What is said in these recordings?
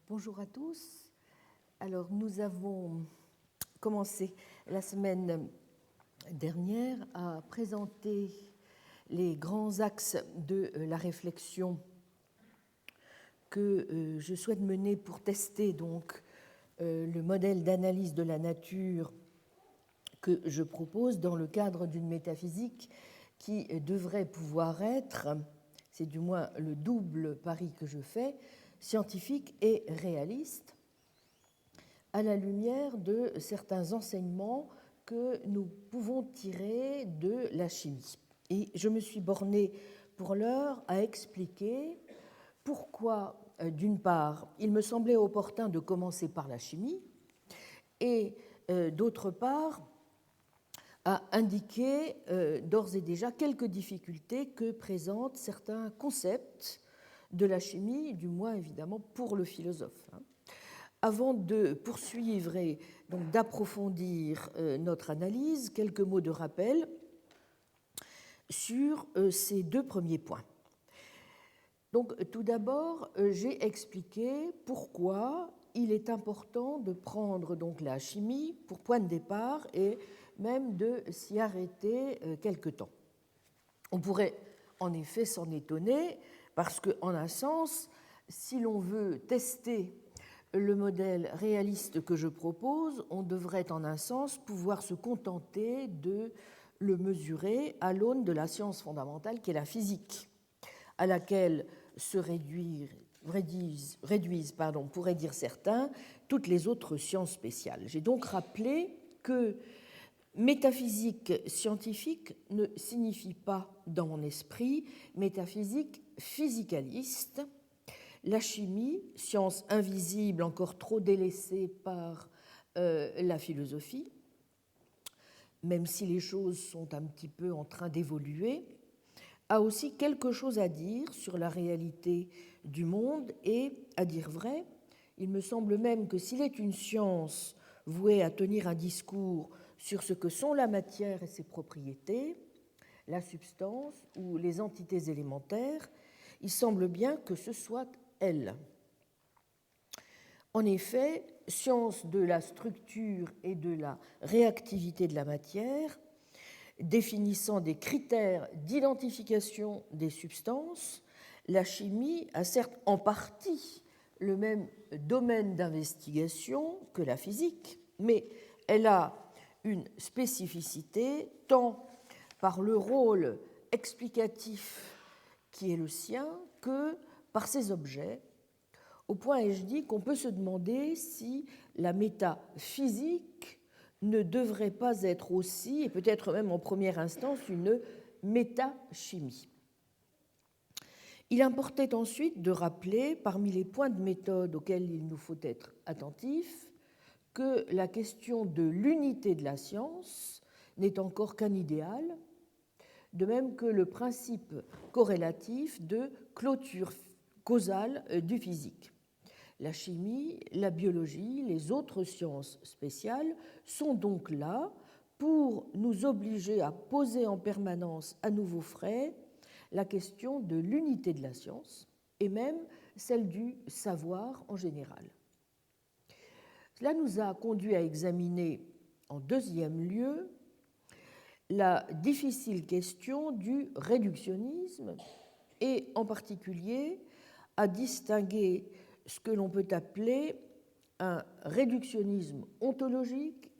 Bonjour à tous. Alors, nous avons commencé la semaine dernière à présenter les grands axes de la réflexion que je souhaite mener pour tester donc le modèle d'analyse de la nature que je propose dans le cadre d'une métaphysique qui devrait pouvoir être, c'est du moins le double pari que je fais, scientifique et réaliste, à la lumière de certains enseignements que nous pouvons tirer de la chimie. Et je me suis bornée pour l'heure à expliquer pourquoi, d'une part, il me semblait opportun de commencer par la chimie, et d'autre part, à indiquer d'ores et déjà quelques difficultés que présentent certains concepts de la chimie, du moins évidemment pour le philosophe. Avant de poursuivre et donc d'approfondir notre analyse, quelques mots de rappel sur ces deux premiers points. Donc, tout d'abord, j'ai expliqué pourquoi il est important de prendre donc la chimie pour point de départ et même de s'y arrêter quelque temps. On pourrait en effet s'en étonner parce qu'en un sens, si l'on veut tester le modèle réaliste que je propose, on devrait en un sens pouvoir se contenter de le mesurer à l'aune de la science fondamentale qui est la physique, à laquelle se réduisent, pourraient dire certains, toutes les autres sciences spéciales. J'ai donc rappelé que métaphysique scientifique ne signifie pas, dans mon esprit, métaphysique physicaliste. La chimie, science invisible encore trop délaissée par la philosophie, même si les choses sont un petit peu en train d'évoluer, a aussi quelque chose à dire sur la réalité du monde et, à dire vrai, il me semble même que s'il est une science vouée à tenir un discours sur ce que sont la matière et ses propriétés, la substance ou les entités élémentaires, il semble bien que ce soit elle. En effet, science de la structure et de la réactivité de la matière, définissant des critères d'identification des substances, la chimie a certes en partie le même domaine d'investigation que la physique, mais elle a une spécificité tant par le rôle explicatif qui est le sien que par ses objets, au point, ai-je dit, qu'on peut se demander si la métaphysique ne devrait pas être aussi, et peut-être même en première instance, une métachimie. Il importait ensuite de rappeler, parmi les points de méthode auxquels il nous faut être attentifs, que la question de l'unité de la science n'est encore qu'un idéal, de même que le principe corrélatif de clôture causale du physique. La chimie, la biologie, les autres sciences spéciales sont donc là pour nous obliger à poser en permanence à nouveau frais la question de l'unité de la science et même celle du savoir en général. Cela nous a conduit à examiner en deuxième lieu la difficile question du réductionnisme et en particulier à distinguer ce que l'on peut appeler un réductionnisme ontologique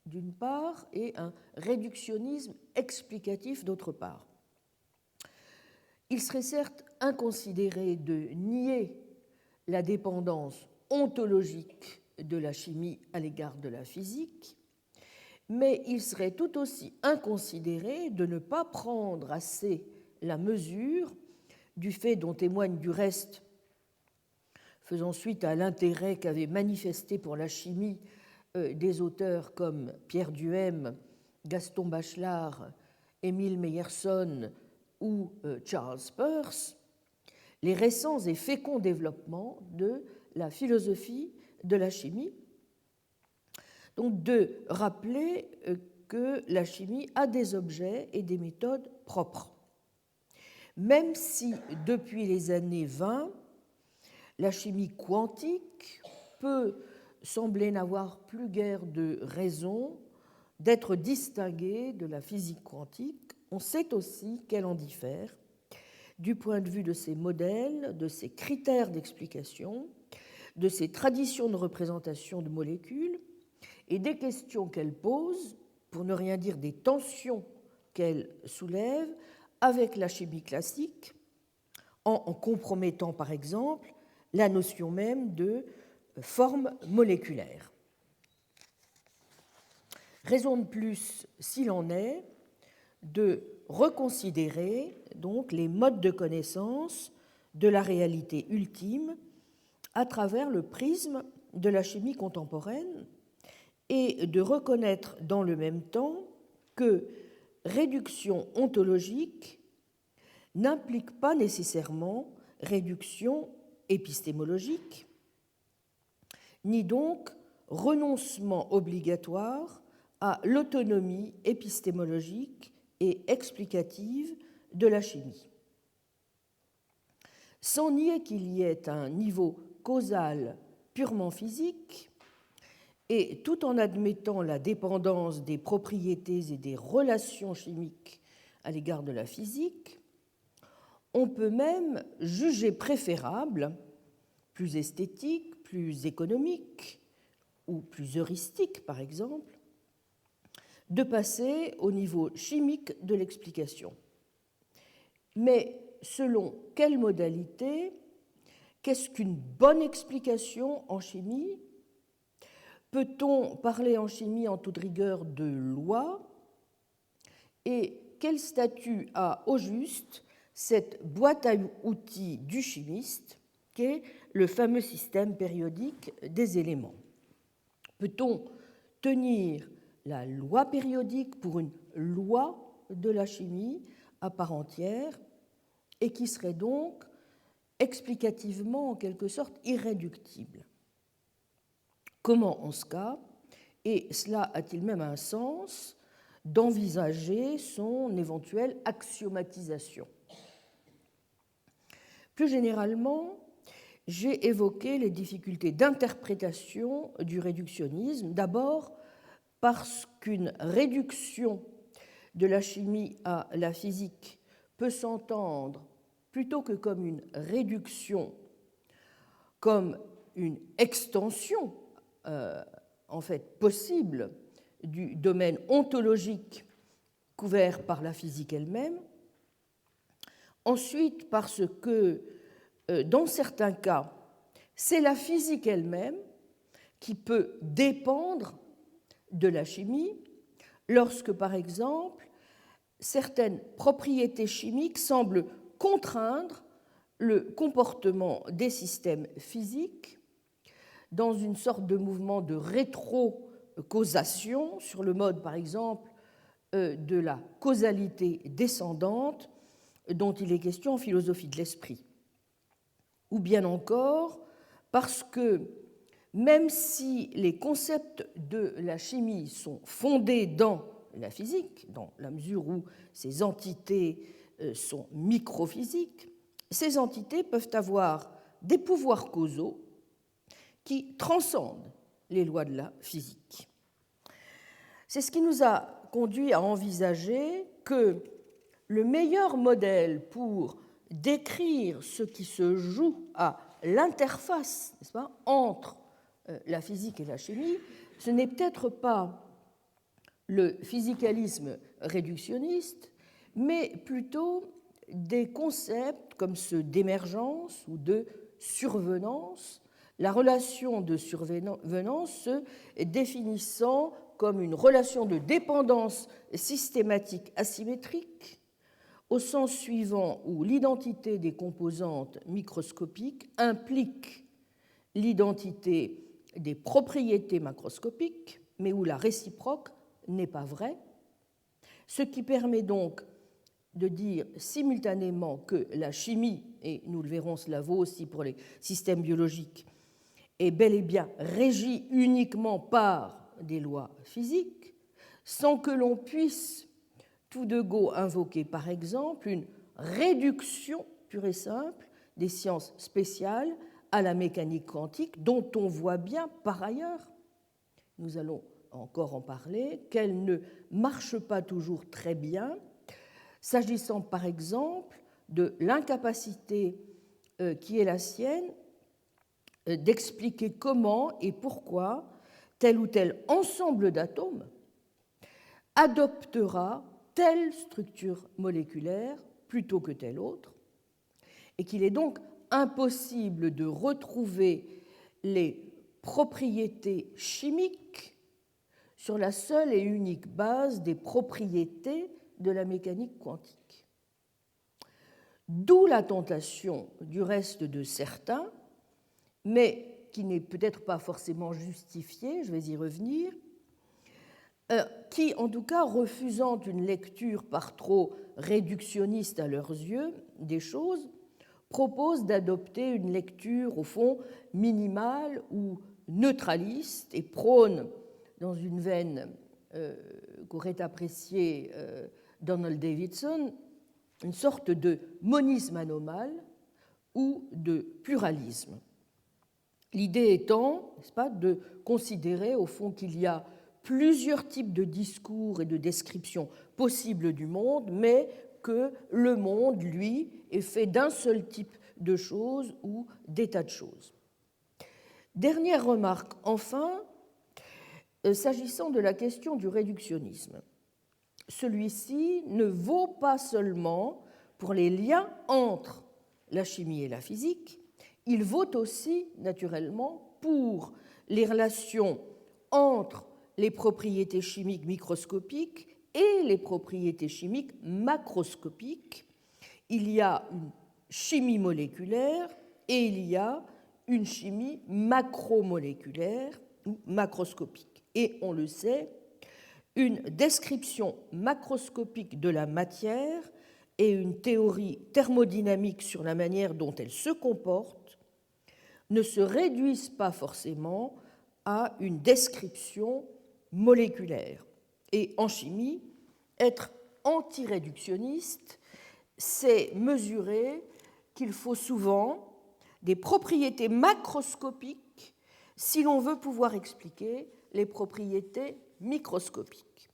d'une part et un réductionnisme explicatif d'autre part. Il serait certes inconsidéré de nier la dépendance ontologique de la chimie à l'égard de la physique, mais il serait tout aussi inconsidéré de ne pas prendre assez la mesure du fait dont témoigne du reste, faisant suite à l'intérêt qu'avaient manifesté pour la chimie des auteurs comme Pierre Duhem, Gaston Bachelard, Émile Meyerson ou Charles Peirce, les récents et féconds développements de la philosophie de la chimie. Donc de rappeler que la chimie a des objets et des méthodes propres. Même si, depuis les années 20, la chimie quantique peut sembler n'avoir plus guère de raison d'être distinguée de la physique quantique. On sait aussi qu'elle en diffère du point de vue de ses modèles, de ses critères d'explication, de ses traditions de représentation de molécules et des questions qu'elle pose, pour ne rien dire des tensions qu'elle soulève avec la chimie classique, en compromettant par exemple la notion même de forme moléculaire. Raison de plus, s'il en est, de reconsidérer donc les modes de connaissance de la réalité ultime à travers le prisme de la chimie contemporaine et de reconnaître dans le même temps que réduction ontologique n'implique pas nécessairement réduction épistémologique, ni donc renoncement obligatoire à l'autonomie épistémologique et explicative de la chimie. Sans nier qu'il y ait un niveau causal purement physique, et tout en admettant la dépendance des propriétés et des relations chimiques à l'égard de la physique, on peut même juger préférable, plus esthétique, plus économique ou plus heuristique par exemple, de passer au niveau chimique de l'explication. Mais selon quelle modalité, qu'est-ce qu'une bonne explication en chimie? Peut-on parler en chimie en toute rigueur de loi? Et quel statut a au juste cette boîte à outils du chimiste qu'est le fameux système périodique des éléments? Peut-on tenir la loi périodique pour une loi de la chimie à part entière et qui serait donc explicativement en quelque sorte irréductible? Comment, en ce cas, et cela a-t-il même un sens, d'envisager son éventuelle axiomatisation? Plus généralement, j'ai évoqué les difficultés d'interprétation du réductionnisme, d'abord parce qu'une réduction de la chimie à la physique peut s'entendre plutôt que comme une réduction, comme une extension en fait possible du domaine ontologique couvert par la physique elle-même. Ensuite, parce que dans certains cas, c'est la physique elle-même qui peut dépendre de la chimie, lorsque, par exemple, certaines propriétés chimiques semblent contraindre le comportement des systèmes physiques dans une sorte de mouvement de rétrocausation, sur le mode, par exemple, de la causalité descendante dont il est question en philosophie de l'esprit. Ou bien encore parce que, même si les concepts de la chimie sont fondés dans la physique, dans la mesure où ces entités sont microphysiques, ces entités peuvent avoir des pouvoirs causaux qui transcendent les lois de la physique. C'est ce qui nous a conduit à envisager que le meilleur modèle pour décrire ce qui se joue à l'interface, n'est-ce pas, entre la physique et la chimie, ce n'est peut-être pas le physicalisme réductionniste, mais plutôt des concepts comme ceux d'émergence ou de survenance, la relation de survenance se définissant comme une relation de dépendance systématique asymétrique, au sens suivant où l'identité des composantes microscopiques implique l'identité des propriétés macroscopiques, mais où la réciproque n'est pas vraie, ce qui permet donc de dire simultanément que la chimie, et nous le verrons, cela vaut aussi pour les systèmes biologiques, est bel et bien régie uniquement par des lois physiques, sans que l'on puisse tout de go invoquer par exemple une réduction pure et simple des sciences spéciales à la mécanique quantique, dont on voit bien par ailleurs, nous allons encore en parler, qu'elle ne marche pas toujours très bien, s'agissant par exemple de l'incapacité qui est la sienne d'expliquer comment et pourquoi tel ou tel ensemble d'atomes adoptera telle structure moléculaire plutôt que telle autre, et qu'il est donc impossible de retrouver les propriétés chimiques sur la seule et unique base des propriétés de la mécanique quantique. D'où la tentation du reste de certains, mais qui n'est peut-être pas forcément justifiée, je vais y revenir, qui, en tout cas, refusant une lecture par trop réductionniste à leurs yeux des choses, proposent d'adopter une lecture, au fond, minimale ou neutraliste et prône, dans une veine qu'aurait appréciée Donald Davidson, une sorte de monisme anomale ou de pluralisme. L'idée étant, n'est-ce pas, de considérer au fond qu'il y a plusieurs types de discours et de descriptions possibles du monde, mais que le monde, lui, est fait d'un seul type de choses ou d'état de choses. Dernière remarque, enfin, s'agissant de la question du réductionnisme. Celui-ci ne vaut pas seulement pour les liens entre la chimie et la physique, il vaut aussi, naturellement, pour les relations entre les propriétés chimiques microscopiques et les propriétés chimiques macroscopiques. Il y a une chimie moléculaire et il y a une chimie macromoléculaire ou macroscopique. Et on le sait, une description macroscopique de la matière et une théorie thermodynamique sur la manière dont elle se comporte ne se réduisent pas forcément à une description moléculaire. Et en chimie, être antiréductionniste, c'est mesurer qu'il faut souvent des propriétés macroscopiques si l'on veut pouvoir expliquer les propriétés microscopiques.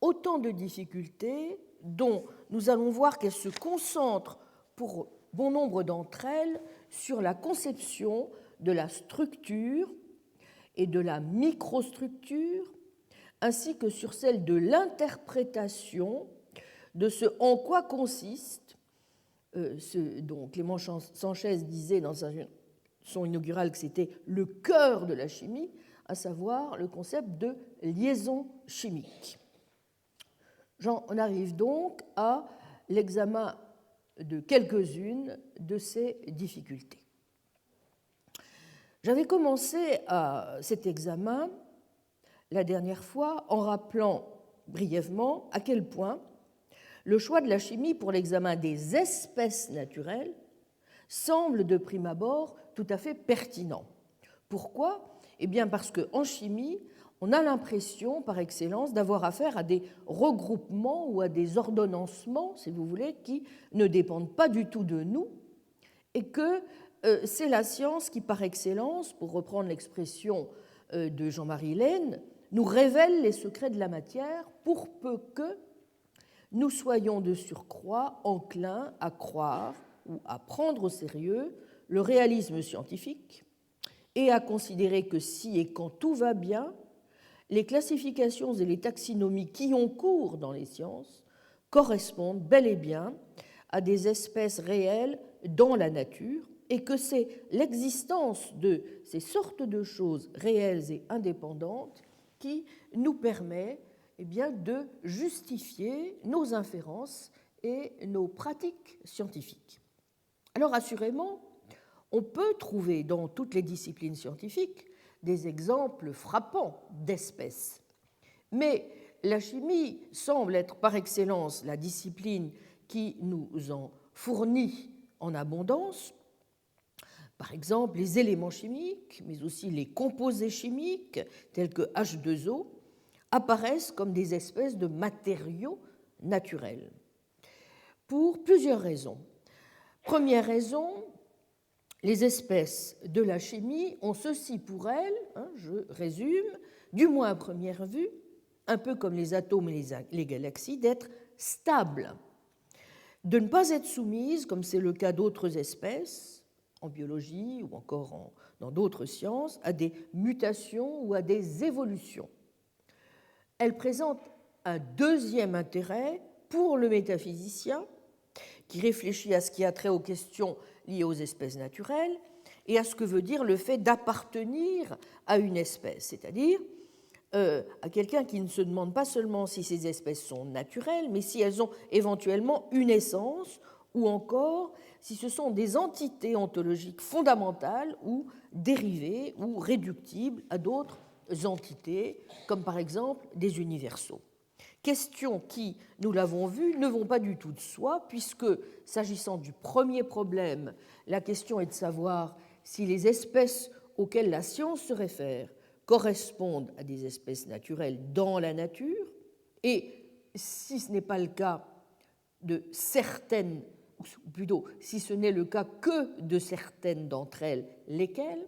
Autant de difficultés dont nous allons voir qu'elles se concentrent pour bon nombre d'entre elles sur la conception de la structure et de la microstructure, ainsi que sur celle de l'interprétation de ce en quoi consiste, ce dont Clément Sanchez disait dans son inaugural que c'était le cœur de la chimie, à savoir le concept de liaison chimique. J'en arrive donc à l'examen de quelques-unes de ces difficultés. J'avais commencé cet examen la dernière fois en rappelant brièvement à quel point le choix de la chimie pour l'examen des espèces naturelles semble de prime abord tout à fait pertinent. Pourquoi ? Eh bien parce qu'en chimie, on a l'impression, par excellence, d'avoir affaire à des regroupements ou à des ordonnancements, si vous voulez, qui ne dépendent pas du tout de nous, et que c'est la science qui, par excellence, pour reprendre l'expression de Jean-Marie Lehn, nous révèle les secrets de la matière pour peu que nous soyons de surcroît enclins à croire ou à prendre au sérieux le réalisme scientifique et à considérer que si et quand tout va bien, les classifications et les taxonomies qui ont cours dans les sciences correspondent bel et bien à des espèces réelles dans la nature et que c'est l'existence de ces sortes de choses réelles et indépendantes qui nous permet de justifier nos inférences et nos pratiques scientifiques. Alors assurément, on peut trouver dans toutes les disciplines scientifiques des exemples frappants d'espèces. Mais la chimie semble être par excellence la discipline qui nous en fournit en abondance. Par exemple, les éléments chimiques, mais aussi les composés chimiques, tels que H2O, apparaissent comme des espèces de matériaux naturels. Pour plusieurs raisons. Première raison, les espèces de la chimie ont ceci pour elles, je résume, du moins à première vue, un peu comme les atomes et les galaxies, d'être stables, de ne pas être soumises, comme c'est le cas d'autres espèces, en biologie ou encore dans d'autres sciences, à des mutations ou à des évolutions. Elles présentent un deuxième intérêt pour le métaphysicien, qui réfléchit à ce qui a trait aux questions liées aux espèces naturelles et à ce que veut dire le fait d'appartenir à une espèce, c'est-à-dire à quelqu'un qui ne se demande pas seulement si ces espèces sont naturelles, mais si elles ont éventuellement une essence, ou encore si ce sont des entités ontologiques fondamentales ou dérivées ou réductibles à d'autres entités, comme par exemple des universaux. Questions qui, nous l'avons vu, ne vont pas du tout de soi, puisque, s'agissant du premier problème, la question est de savoir si les espèces auxquelles la science se réfère correspondent à des espèces naturelles dans la nature, et si ce n'est pas le cas de certaines, ou plutôt si ce n'est le cas que de certaines d'entre elles, lesquelles,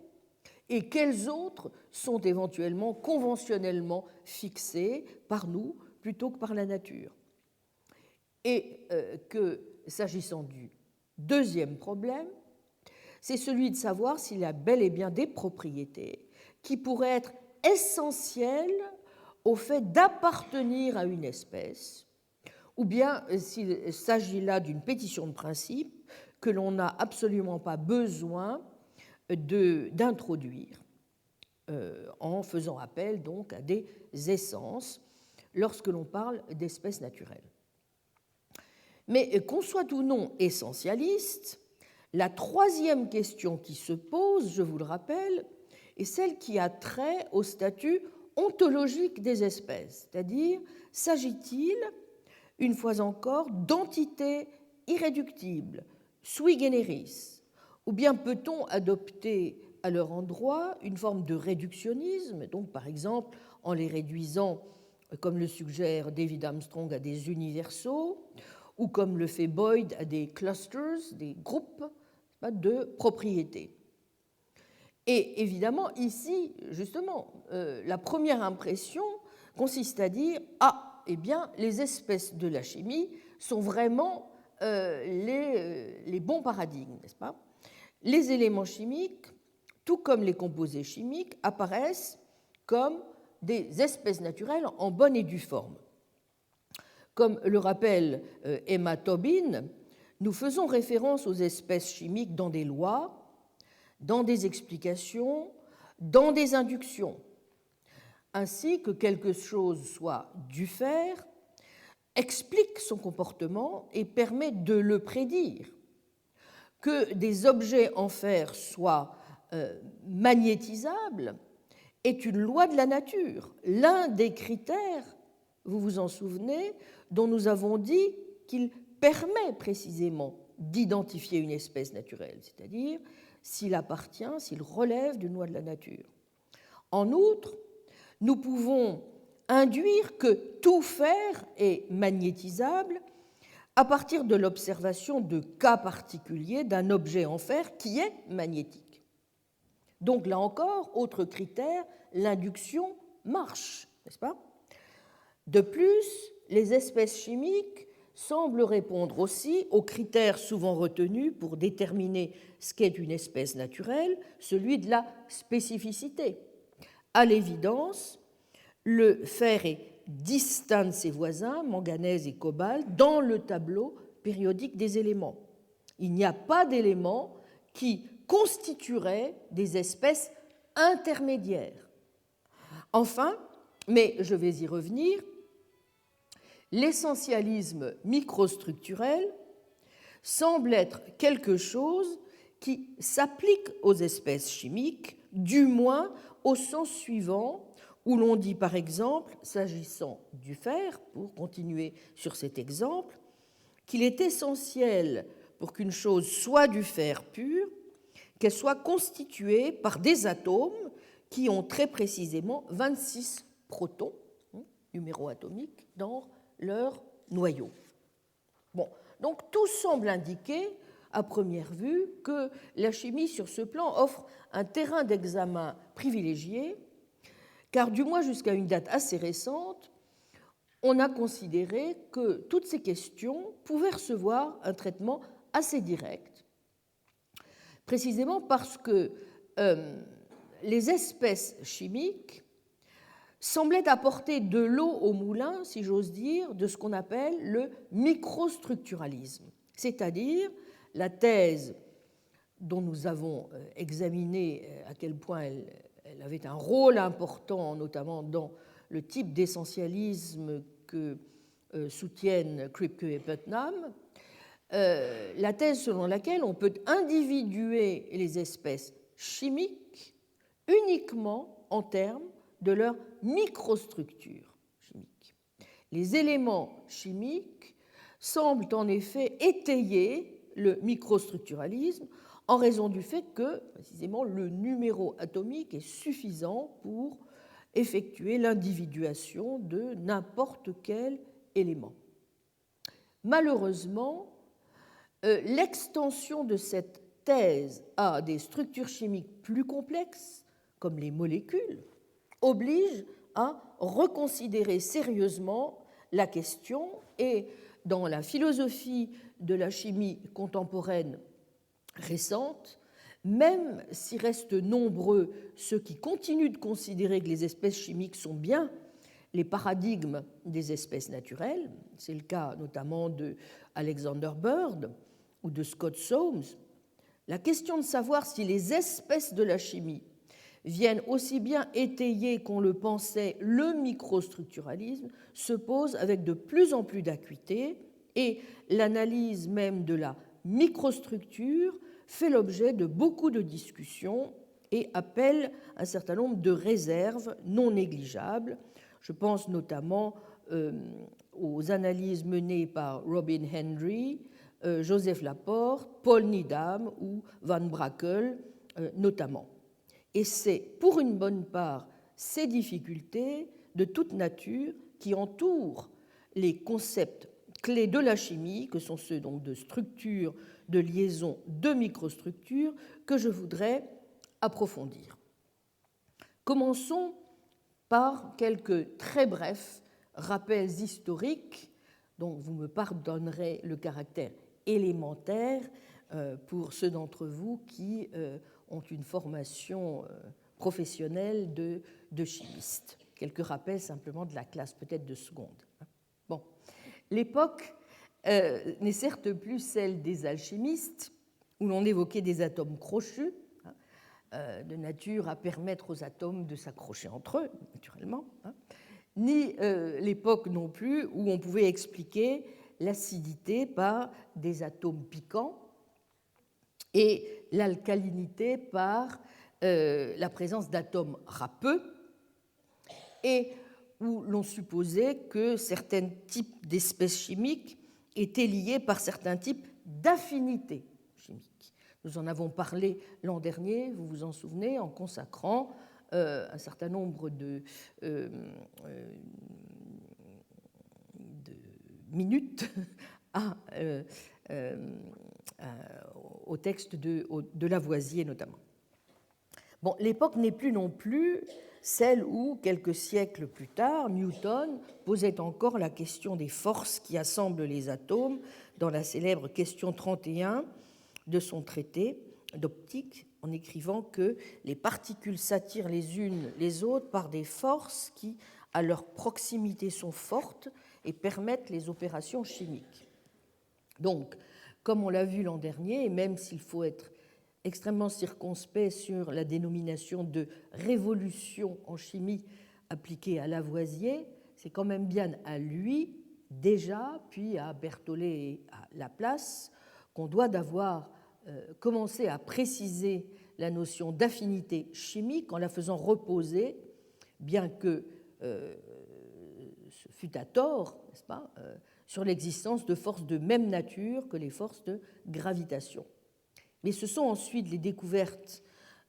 et quelles autres sont éventuellement conventionnellement fixées par nous plutôt que par la nature. Et que, s'agissant du deuxième problème, c'est celui de savoir s'il y a bel et bien des propriétés qui pourraient être essentielles au fait d'appartenir à une espèce, ou bien s'il s'agit là d'une pétition de principe que l'on n'a absolument pas besoin d'introduire en faisant appel donc à des essences lorsque l'on parle d'espèces naturelles. Mais qu'on soit ou non essentialiste, la troisième question qui se pose, je vous le rappelle, est celle qui a trait au statut ontologique des espèces, c'est-à-dire s'agit-il, une fois encore, d'entités irréductibles, sui generis, ou bien peut-on adopter à leur endroit une forme de réductionnisme, donc par exemple en les réduisant, comme le suggère David Armstrong, à des universaux, ou comme le fait Boyd, à des clusters, des groupes de propriétés. Et évidemment, ici, justement, la première impression consiste à dire « Ah, eh bien, les espèces de la chimie sont vraiment les bons paradigmes, n'est-ce pas ? Les éléments chimiques, tout comme les composés chimiques, apparaissent comme des espèces naturelles en bonne et due forme. Comme le rappelle Emma Tobin, nous faisons référence aux espèces chimiques dans des lois, dans des explications, dans des inductions, ainsi que quelque chose soit dû faire, explique son comportement et permet de le prédire. Que des objets en fer soient magnétisables est une loi de la nature, l'un des critères, vous vous en souvenez, dont nous avons dit qu'il permet précisément d'identifier une espèce naturelle, c'est-à-dire s'il appartient, s'il relève d'une loi de la nature. En outre, nous pouvons induire que tout fer est magnétisable à partir de l'observation de cas particuliers d'un objet en fer qui est magnétique. Donc là encore, autre critère, l'induction marche, n'est-ce pas ? De plus, les espèces chimiques semblent répondre aussi aux critères souvent retenus pour déterminer ce qu'est une espèce naturelle, celui de la spécificité. À l'évidence, le fer est distinct de ses voisins, manganèse et cobalt, dans le tableau périodique des éléments. Il n'y a pas d'éléments qui constitueraient des espèces intermédiaires. Enfin, mais je vais y revenir, l'essentialisme microstructurel semble être quelque chose qui s'applique aux espèces chimiques, du moins au sens suivant, où l'on dit par exemple, s'agissant du fer, pour continuer sur cet exemple, qu'il est essentiel pour qu'une chose soit du fer pur, qu'elle soit constituée par des atomes qui ont très précisément 26 protons, numéro atomique, dans leur noyau. Bon, donc tout semble indiquer à première vue que la chimie sur ce plan offre un terrain d'examen privilégié, car du moins jusqu'à une date assez récente, on a considéré que toutes ces questions pouvaient recevoir un traitement assez direct, précisément parce que les espèces chimiques semblaient apporter de l'eau au moulin, si j'ose dire, de ce qu'on appelle le microstructuralisme, c'est-à-dire la thèse dont nous avons examiné à quel point elle avait un rôle important, notamment dans le type d'essentialisme que soutiennent Kripke et Putnam, la thèse selon laquelle on peut individuer les espèces chimiques uniquement en termes de leur microstructure chimique. Les éléments chimiques semblent en effet étayer le microstructuralisme en raison du fait que, précisément, le numéro atomique est suffisant pour effectuer l'individuation de n'importe quel élément. Malheureusement, l'extension de cette thèse à des structures chimiques plus complexes, comme les molécules, oblige à reconsidérer sérieusement la question et, dans la philosophie de la chimie contemporaine récente, même s'il reste nombreux ceux qui continuent de considérer que les espèces chimiques sont bien les paradigmes des espèces naturelles, c'est le cas notamment de Alexander Bird ou de Scott Soames, la question de savoir si les espèces de la chimie viennent aussi bien étayer qu'on le pensait le microstructuralisme se pose avec de plus en plus d'acuité et l'analyse même de la microstructure fait l'objet de beaucoup de discussions et appelle un certain nombre de réserves non négligeables. Je pense notamment aux analyses menées par Robin Hendry, Joseph Laporte, Paul Needham ou Van Brakel notamment. Et c'est pour une bonne part ces difficultés de toute nature qui entourent les concepts clés de la chimie, que sont ceux donc de structure, de liaison, de microstructure, que je voudrais approfondir. Commençons par quelques très brefs rappels historiques dont vous me pardonnerez le caractère élémentaire pour ceux d'entre vous qui ont une formation professionnelle de chimiste. Quelques rappels simplement de la classe, peut-être de seconde. Bon. L'époque n'est certes plus celle des alchimistes, où l'on évoquait des atomes crochus, de nature à permettre aux atomes de s'accrocher entre eux, naturellement, ni l'époque non plus où on pouvait expliquer l'acidité par des atomes piquants et l'alcalinité par la présence d'atomes râpeux, et où l'on supposait que certains types d'espèces chimiques étaient liés par certains types d'affinités chimiques. Nous en avons parlé l'an dernier, vous vous en souvenez, en consacrant un certain nombre de minutes au texte de Lavoisier notamment. Bon, l'époque n'est plus non plus celle où, quelques siècles plus tard, Newton posait encore la question des forces qui assemblent les atomes dans la célèbre question 31 de son traité d'optique, en écrivant que les particules s'attirent les unes les autres par des forces qui, à leur proximité, sont fortes et permettent les opérations chimiques. Donc, comme on l'a vu l'an dernier, et même s'il faut être extrêmement circonspect sur la dénomination de révolution en chimie appliquée à Lavoisier, c'est quand même bien à lui, déjà, puis à Berthollet et à Laplace, qu'on doit d'avoir commencé à préciser la notion d'affinité chimique en la faisant reposer, bien que ce fût à tort, n'est-ce pas, sur l'existence de forces de même nature que les forces de gravitation. Mais ce sont ensuite les découvertes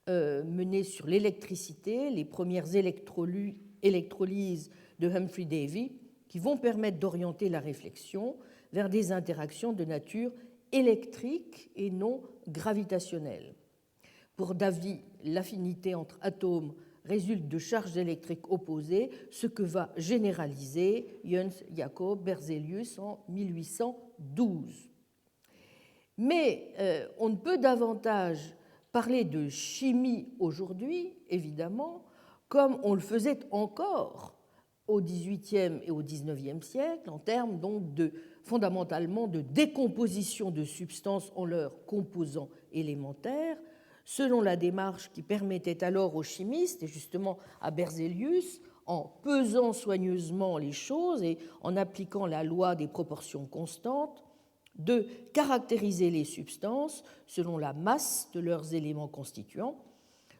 menées sur l'électricité, les premières électrolyses de Humphrey Davy, qui vont permettre d'orienter la réflexion vers des interactions de nature électrique et non gravitationnel. Pour Davy, l'affinité entre atomes résulte de charges électriques opposées, ce que va généraliser Jöns Jacob Berzelius en 1812. Mais on ne peut davantage parler de chimie aujourd'hui, évidemment, comme on le faisait encore au XVIIIe et au XIXe siècle, en termes donc fondamentalement de décomposition de substances en leurs composants élémentaires, selon la démarche qui permettait alors aux chimistes, et justement à Berzelius, en pesant soigneusement les choses et en appliquant la loi des proportions constantes, de caractériser les substances selon la masse de leurs éléments constituants,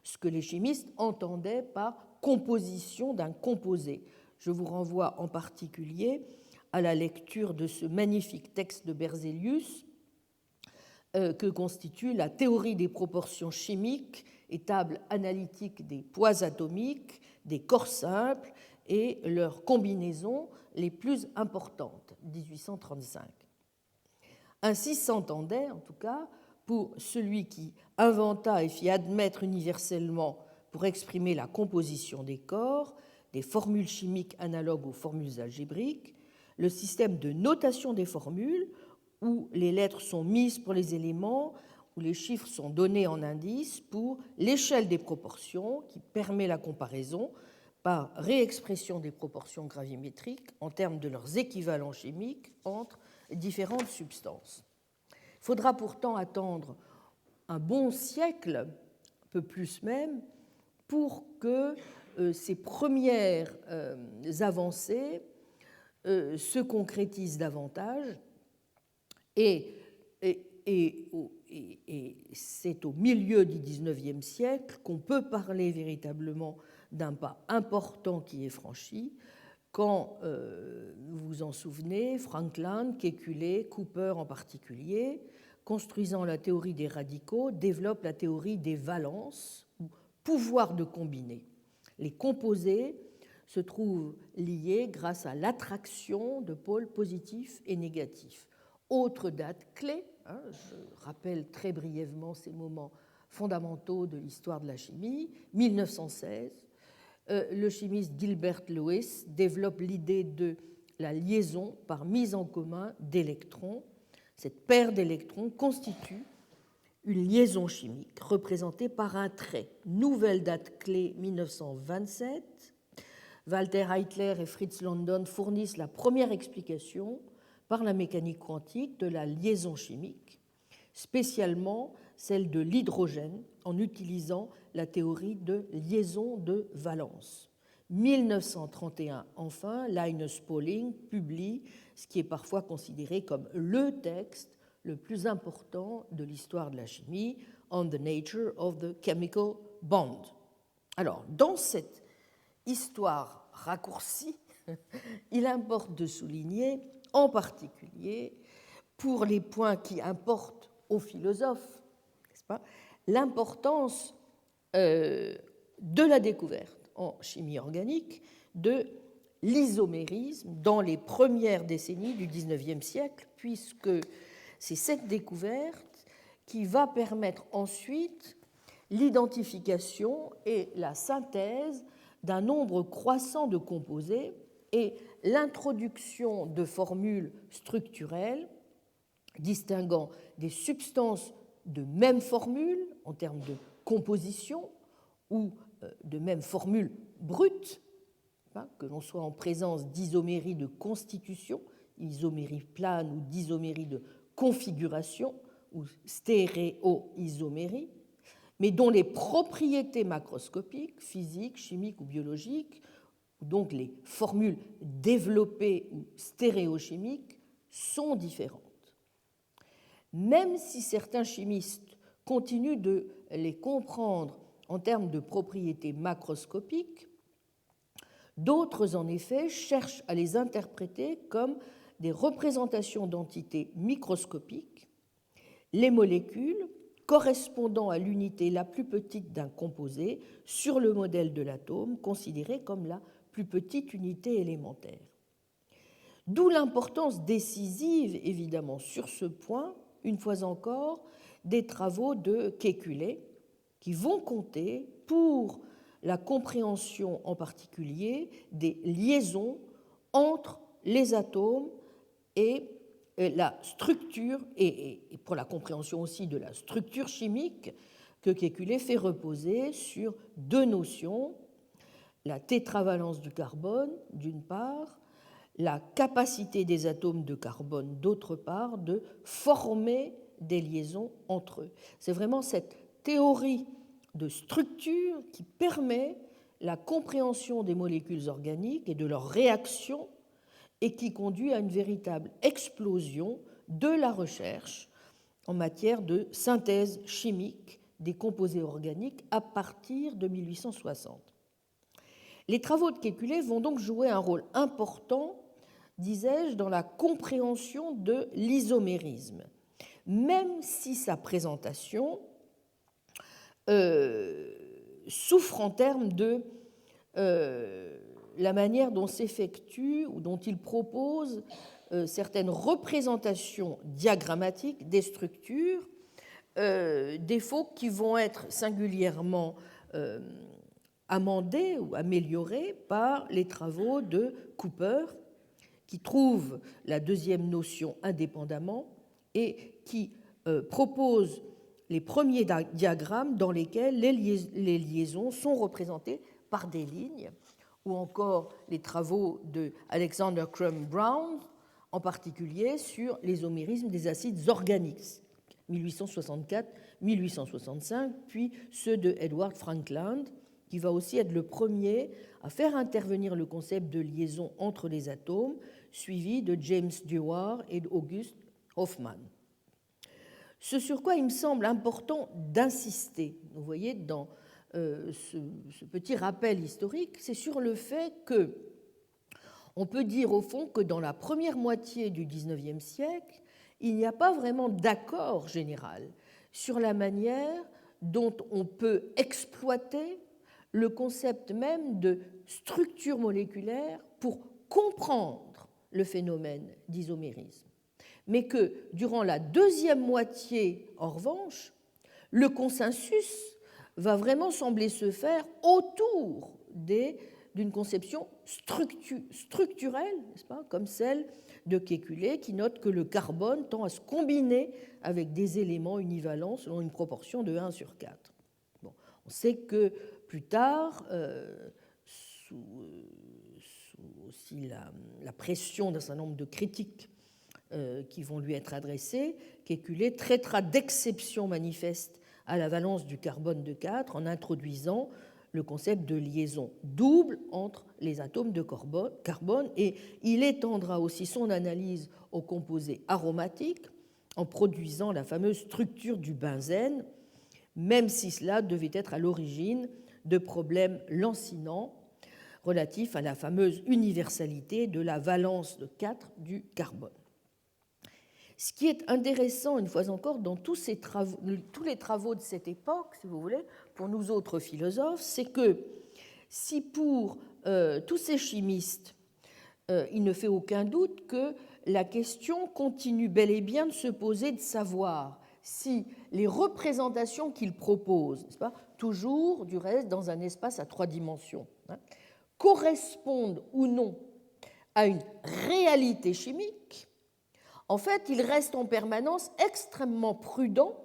ce que les chimistes entendaient par composition d'un composé. Je vous renvoie en particulier à la lecture de ce magnifique texte de Berzelius que constitue la théorie des proportions chimiques et table analytique des poids atomiques, des corps simples et leurs combinaisons les plus importantes, 1835. Ainsi s'entendait, en tout cas, pour celui qui inventa et fit admettre universellement, pour exprimer la composition des corps, des formules chimiques analogues aux formules algébriques, le système de notation des formules, où les lettres sont mises pour les éléments, où les chiffres sont donnés en indices pour l'échelle des proportions, qui permet la comparaison par réexpression des proportions gravimétriques en termes de leurs équivalents chimiques entre différentes substances. Il faudra pourtant attendre un bon siècle, un peu plus même, pour que ces premières avancées se concrétisent davantage, et c'est au milieu du XIXe siècle qu'on peut parler véritablement d'un pas important qui est franchi, quand, vous vous en souvenez, Franklin, Kekulé, Cooper en particulier, construisant la théorie des radicaux, développent la théorie des valences, ou pouvoir de combiner. Les composés se trouvent liés grâce à l'attraction de pôles positifs et négatifs. Autre date clé, je rappelle très brièvement ces moments fondamentaux de l'histoire de la chimie, 1916, le chimiste Gilbert Lewis développe l'idée de la liaison par mise en commun d'électrons. Cette paire d'électrons constitue une liaison chimique représentée par un trait. Nouvelle date clé 1927. Walter Heitler et Fritz London fournissent la première explication par la mécanique quantique de la liaison chimique, spécialement celle de l'hydrogène, en utilisant la théorie de liaison de valence. 1931, enfin, Linus Pauling publie ce qui est parfois considéré comme le texte le plus important de l'histoire de la chimie, On the Nature of the Chemical Bond. Alors, dans cette histoire raccourcie, il importe de souligner, en particulier, pour les points qui importent aux philosophes, n'est-ce pas, l'importance de la découverte en chimie organique de l'isomérisme dans les premières décennies du XIXe siècle, puisque c'est cette découverte qui va permettre ensuite l'identification et la synthèse d'un nombre croissant de composés et l'introduction de formules structurelles distinguant des substances de même formule en termes de composition ou de même formule brute, que l'on soit en présence d'isomérie de constitution, isomérie plane ou d'isomérie de configuration ou stéréoisomérie, mais dont les propriétés macroscopiques, physiques, chimiques ou biologiques, donc les formules développées ou stéréochimiques, sont différentes. Même si certains chimistes continuent de les comprendre en termes de propriétés macroscopiques, d'autres, en effet, cherchent à les interpréter comme des représentations d'entités microscopiques, les molécules correspondant à l'unité la plus petite d'un composé sur le modèle de l'atome, considéré comme la plus petite unité élémentaire. D'où l'importance décisive, évidemment, sur ce point, une fois encore, des travaux de Kekulé qui vont compter pour la compréhension en particulier des liaisons entre les atomes et la structure, et pour la compréhension aussi de la structure chimique que Kekulé fait reposer sur deux notions, la tétravalence du carbone d'une part, la capacité des atomes de carbone d'autre part de former des liaisons entre eux. C'est vraiment cette théorie de structure qui permet la compréhension des molécules organiques et de leurs réactions et qui conduit à une véritable explosion de la recherche en matière de synthèse chimique des composés organiques à partir de 1860. Les travaux de Kekulé vont donc jouer un rôle important, disais-je, dans la compréhension de l'isomérisme, même si sa présentation souffre en termes de la manière dont s'effectue ou dont il propose certaines représentations diagrammatiques des structures, défauts qui vont être singulièrement amendés ou améliorés par les travaux de Cooper, qui trouve la deuxième notion indépendamment et qui propose les premiers diagrammes dans lesquels les liaisons sont représentées par des lignes, ou encore les travaux de Alexander Crum Brown, en particulier sur l'isomérisme des acides organiques, 1864-1865, puis ceux de Edward Frankland, qui va aussi être le premier à faire intervenir le concept de liaison entre les atomes, suivi de James Dewar et d'August Hofmann. Ce sur quoi il me semble important d'insister, vous voyez, dans ce petit rappel historique, c'est sur le fait que on peut dire au fond que dans la première moitié du XIXe siècle, il n'y a pas vraiment d'accord général sur la manière dont on peut exploiter le concept même de structure moléculaire pour comprendre le phénomène d'isomérisme. Mais que durant la deuxième moitié, en revanche, le consensus va vraiment sembler se faire autour d'une conception structurelle, n'est-ce pas, comme celle de Kekulé, qui note que le carbone tend à se combiner avec des éléments univalents selon une proportion de 1/4. Bon, on sait que plus tard, sous aussi la pression d'un certain nombre de critiques qui vont lui être adressées, Kekulé traitera d'exception manifeste à la valence du carbone de 4 en introduisant le concept de liaison double entre les atomes de carbone, et il étendra aussi son analyse aux composés aromatiques en produisant la fameuse structure du benzène, même si cela devait être à l'origine de problèmes lancinants relatifs à la fameuse universalité de la valence de 4 du carbone. Ce qui est intéressant, une fois encore, dans tous les travaux de cette époque, si vous voulez, pour nous autres philosophes, c'est que si pour tous ces chimistes, il ne fait aucun doute que la question continue bel et bien de se poser, de savoir si les représentations qu'ils proposent, n'est-ce pas, toujours, du reste, dans un espace à 3 dimensions, correspondent ou non à une réalité chimique. En fait, il reste en permanence extrêmement prudent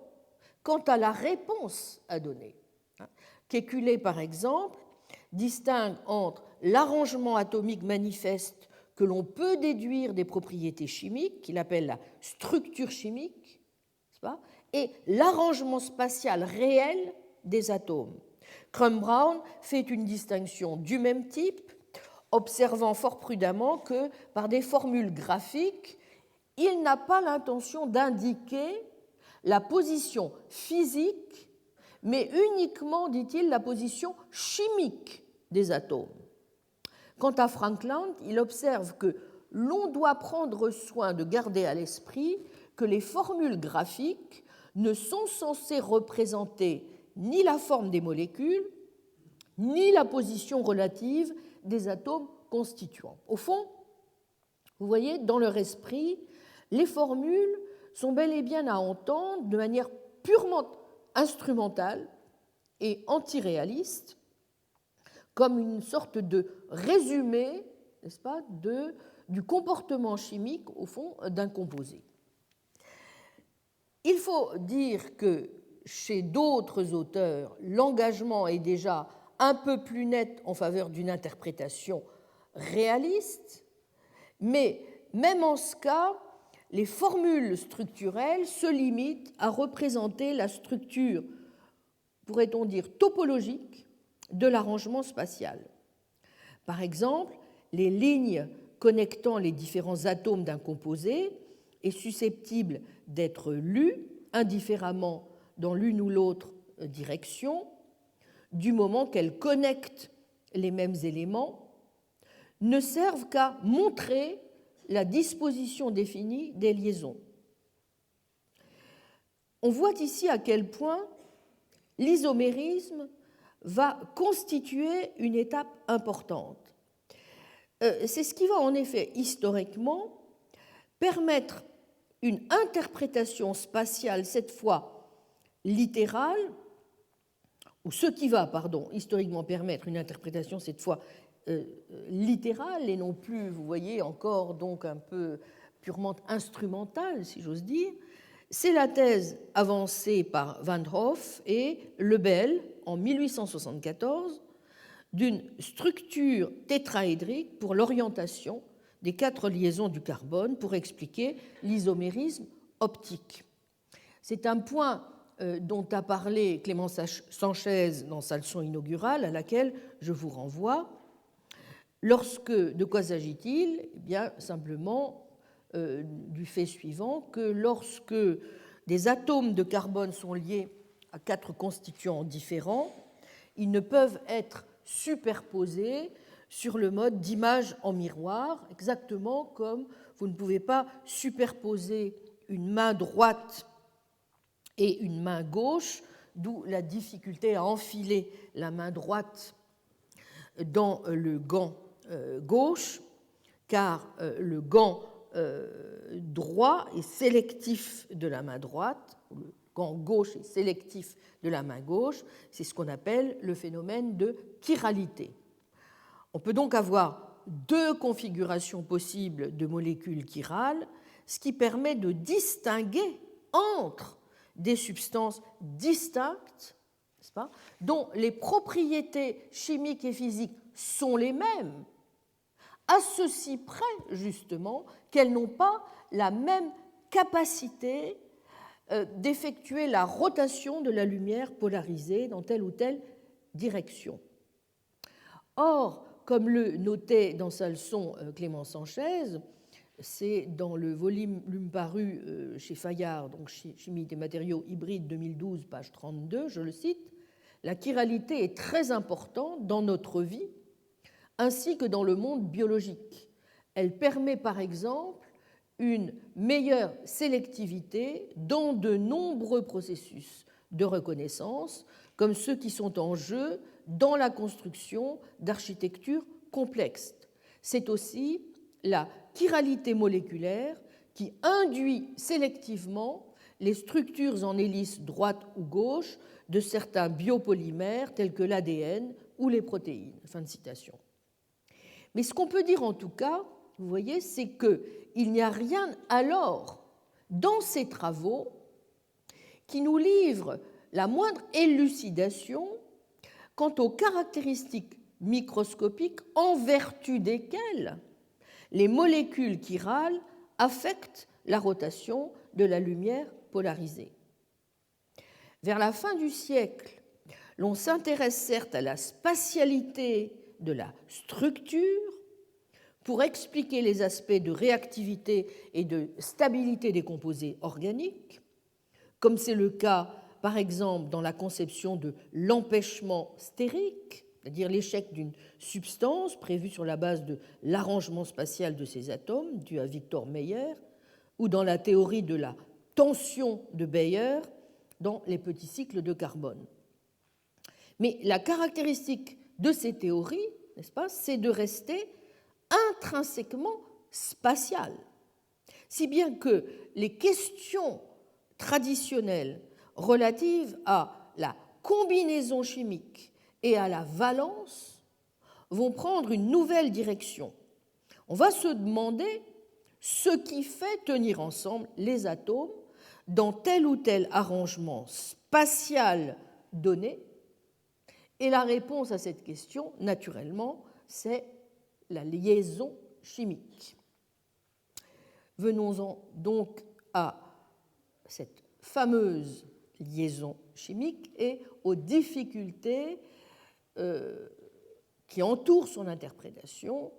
quant à la réponse à donner. Kekulé, par exemple, distingue entre l'arrangement atomique manifeste que l'on peut déduire des propriétés chimiques, qu'il appelle la structure chimique, et l'arrangement spatial réel des atomes. Crum Brown fait une distinction du même type, observant fort prudemment que, par des formules graphiques, il n'a pas l'intention d'indiquer la position physique, mais uniquement, dit-il, la position chimique des atomes. Quant à Frankland, il observe que l'on doit prendre soin de garder à l'esprit que les formules graphiques ne sont censées représenter ni la forme des molécules, ni la position relative des atomes constituants. Au fond, vous voyez, dans leur esprit, les formules sont bel et bien à entendre de manière purement instrumentale et antiréaliste, comme une sorte de résumé, n'est-ce pas, du comportement chimique, au fond, d'un composé. Il faut dire que chez d'autres auteurs, l'engagement est déjà un peu plus net en faveur d'une interprétation réaliste, mais même en ce cas, les formules structurelles se limitent à représenter la structure, pourrait-on dire, topologique de l'arrangement spatial. Par exemple, les lignes connectant les différents atomes d'un composé est susceptible d'être lues indifféremment dans l'une ou l'autre direction, du moment qu'elles connectent les mêmes éléments, ne servent qu'à montrer la disposition définie des liaisons. On voit ici à quel point l'isomérisme va constituer une étape importante. C'est ce qui va en effet historiquement permettre une interprétation spatiale, cette fois littérale, ou ce qui va, historiquement permettre une interprétation cette fois littérale et non plus, vous voyez, encore donc un peu purement instrumentale, si j'ose dire, c'est la thèse avancée par Van Hoff et Lebel en 1874 d'une structure tétraédrique pour l'orientation des 4 liaisons du carbone pour expliquer l'isomérisme optique. C'est un point dont a parlé Clémence Sanchez dans sa leçon inaugurale, à laquelle je vous renvoie. De quoi s'agit-il ? Eh bien, simplement du fait suivant que lorsque des atomes de carbone sont liés à 4 constituants différents, ils ne peuvent être superposés sur le mode d'image en miroir, exactement comme vous ne pouvez pas superposer une main droite et une main gauche, d'où la difficulté à enfiler la main droite dans le gant gauche, car le gant droit est sélectif de la main droite, le gant gauche est sélectif de la main gauche, c'est ce qu'on appelle le phénomène de chiralité. On peut donc avoir 2 configurations possibles de molécules chirales, ce qui permet de distinguer entre des substances distinctes, n'est-ce pas, dont les propriétés chimiques et physiques sont les mêmes, à ceci près, justement, qu'elles n'ont pas la même capacité d'effectuer la rotation de la lumière polarisée dans telle ou telle direction. Or, comme le notait dans sa leçon Clémence Sanchez, c'est dans le volume paru chez Fayard, donc Chimie des matériaux hybrides 2012, page 32, je le cite, « La chiralité est très importante dans notre vie, ainsi que dans le monde biologique. Elle permet par exemple une meilleure sélectivité dans de nombreux processus de reconnaissance, comme ceux qui sont en jeu dans la construction d'architectures complexes. C'est aussi la chiralité moléculaire qui induit sélectivement les structures en hélice droite ou gauche de certains biopolymères tels que l'ADN ou les protéines. » Fin de citation. Mais ce qu'on peut dire en tout cas, vous voyez, c'est qu'il n'y a rien alors dans ces travaux qui nous livre la moindre élucidation quant aux caractéristiques microscopiques en vertu desquelles les molécules chirales affectent la rotation de la lumière polarisée. Vers la fin du siècle, l'on s'intéresse certes à la spatialité de la structure pour expliquer les aspects de réactivité et de stabilité des composés organiques, comme c'est le cas par exemple dans la conception de l'empêchement stérique, c'est-à-dire l'échec d'une substance prévue sur la base de l'arrangement spatial de ses atomes, dû à Victor Meyer, ou dans la théorie de la tension de Bayer dans les petits cycles de carbone. Mais la caractéristique de ces théories, n'est-ce pas, c'est de rester intrinsèquement spatiales, si bien que les questions traditionnelles relatives à la combinaison chimique et à la valence vont prendre une nouvelle direction. On va se demander ce qui fait tenir ensemble les atomes dans tel ou tel arrangement spatial donné. Et la réponse à cette question, naturellement, c'est la liaison chimique. Venons-en donc à cette fameuse liaison chimique et aux difficultés qui entourent son interprétation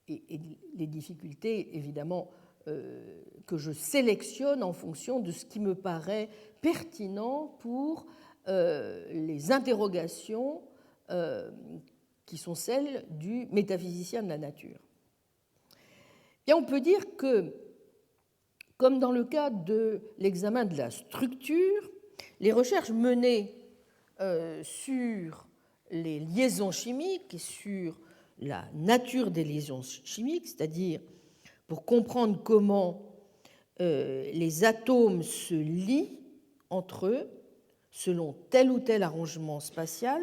et les difficultés, évidemment, que je sélectionne en fonction de ce qui me paraît pertinent pour les interrogations qui sont celles du métaphysicien de la nature. Bien, on peut dire que, comme dans le cas de l'examen de la structure, les recherches menées sur les liaisons chimiques et sur la nature des liaisons chimiques, c'est-à-dire pour comprendre comment les atomes se lient entre eux selon tel ou tel arrangement spatial,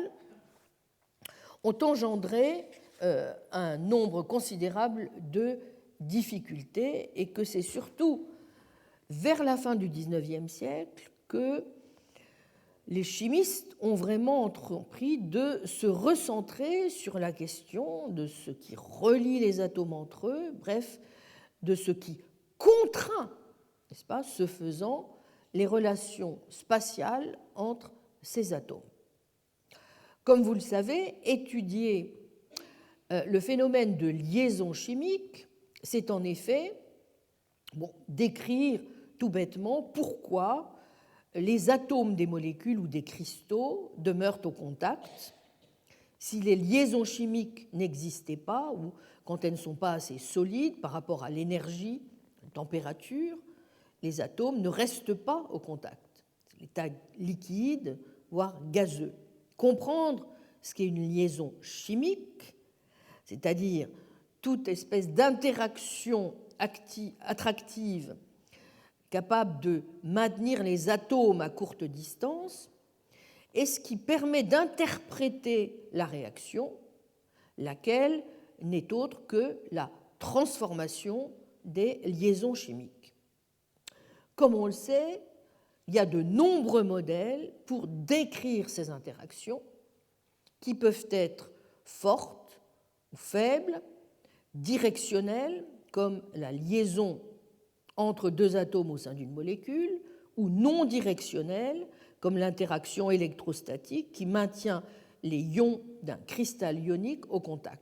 ont engendré un nombre considérable de difficultés et que c'est surtout vers la fin du XIXe siècle que les chimistes ont vraiment entrepris de se recentrer sur la question de ce qui relie les atomes entre eux, bref, de ce qui contraint, n'est-ce pas, ce faisant, les relations spatiales entre ces atomes. Comme vous le savez, étudier le phénomène de liaison chimique, c'est en effet décrire tout bêtement pourquoi les atomes des molécules ou des cristaux demeurent au contact. Si les liaisons chimiques n'existaient pas ou quand elles ne sont pas assez solides par rapport à l'énergie, la température, les atomes ne restent pas au contact. C'est l'état liquide, voire gazeux. Comprendre ce qu'est une liaison chimique, c'est-à-dire toute espèce d'interaction attractive capable de maintenir les atomes à courte distance, est ce qui permet d'interpréter la réaction, laquelle n'est autre que la transformation des liaisons chimiques. Comme on le sait, il y a de nombreux modèles pour décrire ces interactions qui peuvent être fortes ou faibles, directionnelles, comme la liaison entre deux atomes au sein d'une molécule, ou non directionnelles, comme l'interaction électrostatique qui maintient les ions d'un cristal ionique au contact.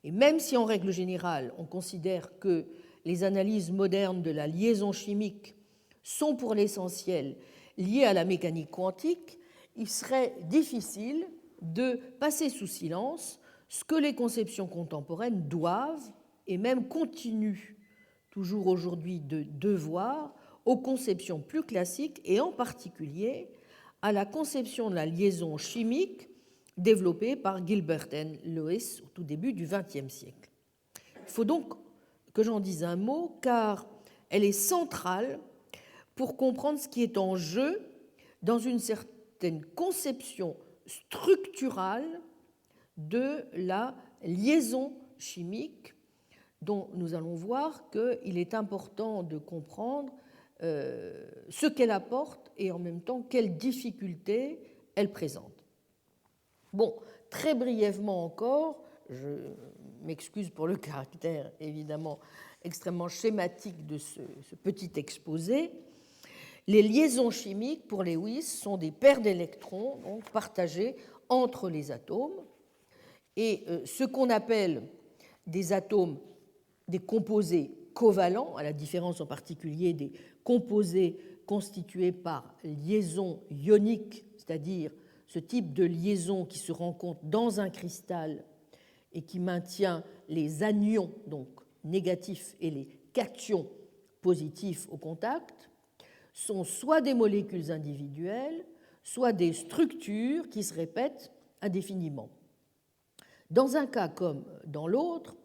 Et même si en règle générale on considère que les analyses modernes de la liaison chimique sont pour l'essentiel liées à la mécanique quantique, il serait difficile de passer sous silence ce que les conceptions contemporaines doivent et même continuent toujours aujourd'hui de devoir aux conceptions plus classiques et en particulier à la conception de la liaison chimique développée par Gilbert N. Lewis au tout début du XXe siècle. Il faut donc que j'en dise un mot car elle est centrale pour comprendre ce qui est en jeu dans une certaine conception structurale de la liaison chimique dont nous allons voir qu'il est important de comprendre ce qu'elle apporte et en même temps quelles difficultés elle présente. Bon, très brièvement encore, je m'excuse pour le caractère évidemment extrêmement schématique de ce petit exposé. Les liaisons chimiques pour Lewis sont des paires d'électrons donc partagées entre les atomes et ce qu'on appelle des atomes, des composés covalents, à la différence en particulier des composés constitués par liaison ionique, c'est-à-dire ce type de liaison qui se rencontre dans un cristal et qui maintient les anions, donc négatifs, et les cations positifs au contact, sont soit des molécules individuelles, soit des structures qui se répètent indéfiniment. Dans un cas comme dans l'autre,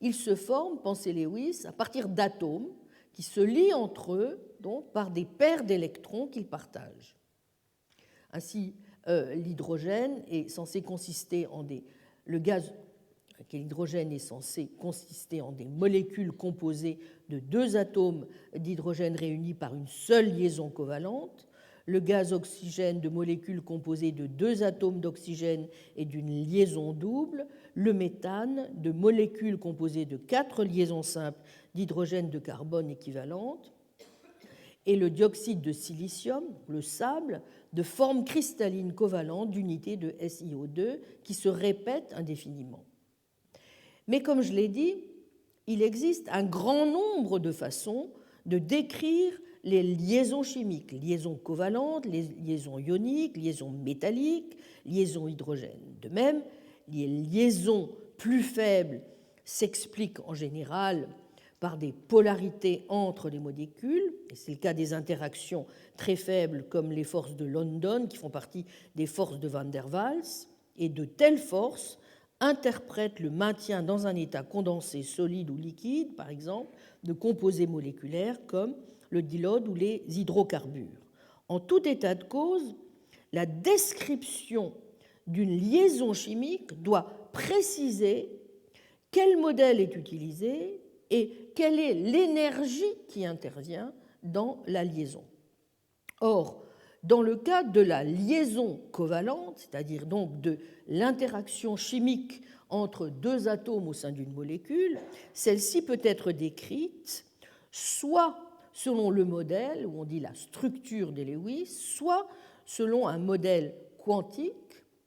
ils se forment, pensait Lewis, à partir d'atomes qui se lient entre eux donc, par des paires d'électrons qu'ils partagent. Ainsi, l'hydrogène est censé consister en des... Le gaz l'hydrogène est censé consister en des molécules composées de deux atomes d'hydrogène réunis par une seule liaison covalente. Le gaz oxygène de molécules composées de deux atomes d'oxygène et d'une liaison double. Le méthane de molécules composées de quatre liaisons simples d'hydrogène de carbone équivalentes. Et le dioxyde de silicium, le sable, de forme cristalline covalente d'unités de SiO2 qui se répètent indéfiniment. Mais comme je l'ai dit, il existe un grand nombre de façons de décrire les liaisons chimiques, liaisons covalentes, les liaisons ioniques, liaisons métalliques, liaisons hydrogène. De même, les liaisons plus faibles s'expliquent en général par des polarités entre les molécules, et c'est le cas des interactions très faibles comme les forces de London qui font partie des forces de Van der Waals, et de telles forces interprètent le maintien dans un état condensé solide ou liquide, par exemple, de composés moléculaires comme le dilode ou les hydrocarbures. En tout état de cause, la description d'une liaison chimique doit préciser quel modèle est utilisé et quelle est l'énergie qui intervient dans la liaison. Or, dans le cas de la liaison covalente, c'est-à-dire donc de l'interaction chimique entre deux atomes au sein d'une molécule, celle-ci peut être décrite soit selon le modèle, où on dit la structure de Lewis, soit selon un modèle quantique,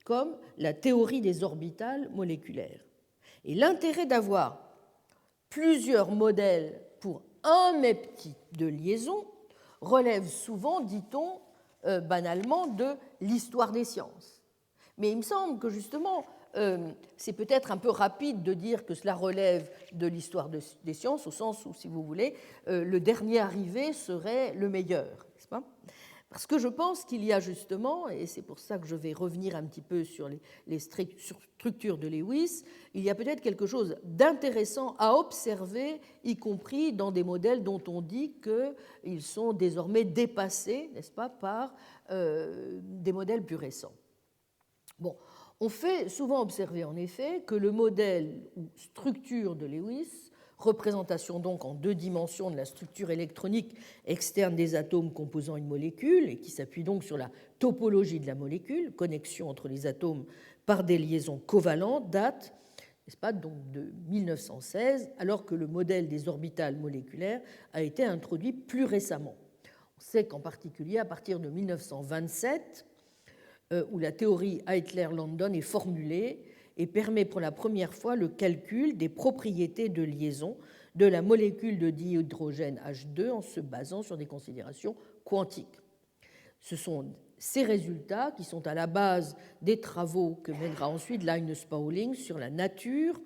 comme la théorie des orbitales moléculaires. Et l'intérêt d'avoir plusieurs modèles pour un même type de liaison relève souvent, dit-on, banalement, de l'histoire des sciences. Mais il me semble que justement, c'est peut-être un peu rapide de dire que cela relève de l'histoire des sciences, au sens où, si vous voulez, le dernier arrivé serait le meilleur, n'est-ce pas ? Parce que je pense qu'il y a justement, et c'est pour ça que je vais revenir un petit peu sur les structures de Lewis, il y a peut-être quelque chose d'intéressant à observer, y compris dans des modèles dont on dit qu'ils sont désormais dépassés, n'est-ce pas, par des modèles plus récents. Bon, on fait souvent observer en effet que le modèle ou structure de Lewis, représentation donc en deux dimensions de la structure électronique externe des atomes composant une molécule et qui s'appuie donc sur la topologie de la molécule, connexion entre les atomes par des liaisons covalentes, date, n'est-ce pas, donc de 1916, alors que le modèle des orbitales moléculaires a été introduit plus récemment. On sait qu'en particulier à partir de 1927, où la théorie Heitler-London est formulée et permet pour la première fois le calcul des propriétés de liaison de la molécule de dihydrogène H2 en se basant sur des considérations quantiques. Ce sont ces résultats qui sont à la base des travaux que mènera ensuite Linus Pauling sur la nature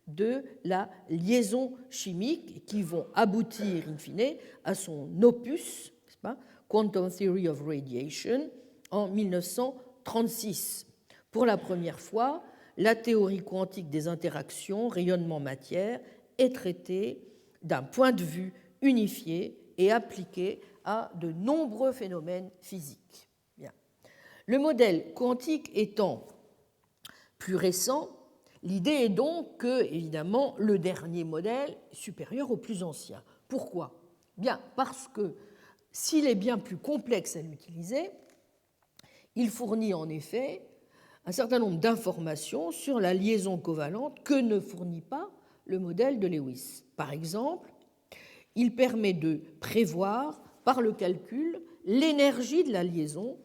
de la liaison chimique et qui vont aboutir, in fine, à son opus, n'est-ce pas, Quantum Theory of Radiation, en 1936. Pour la première fois, la théorie quantique des interactions, rayonnement-matière, est traitée d'un point de vue unifié et appliqué à de nombreux phénomènes physiques. Bien. Le modèle quantique étant plus récent, l'idée est donc que, évidemment, le dernier modèle est supérieur au plus ancien. Pourquoi ? Bien, parce que s'il est bien plus complexe à l'utiliser, il fournit en effet un certain nombre d'informations sur la liaison covalente que ne fournit pas le modèle de Lewis. Par exemple, il permet de prévoir par le calcul l'énergie de la liaison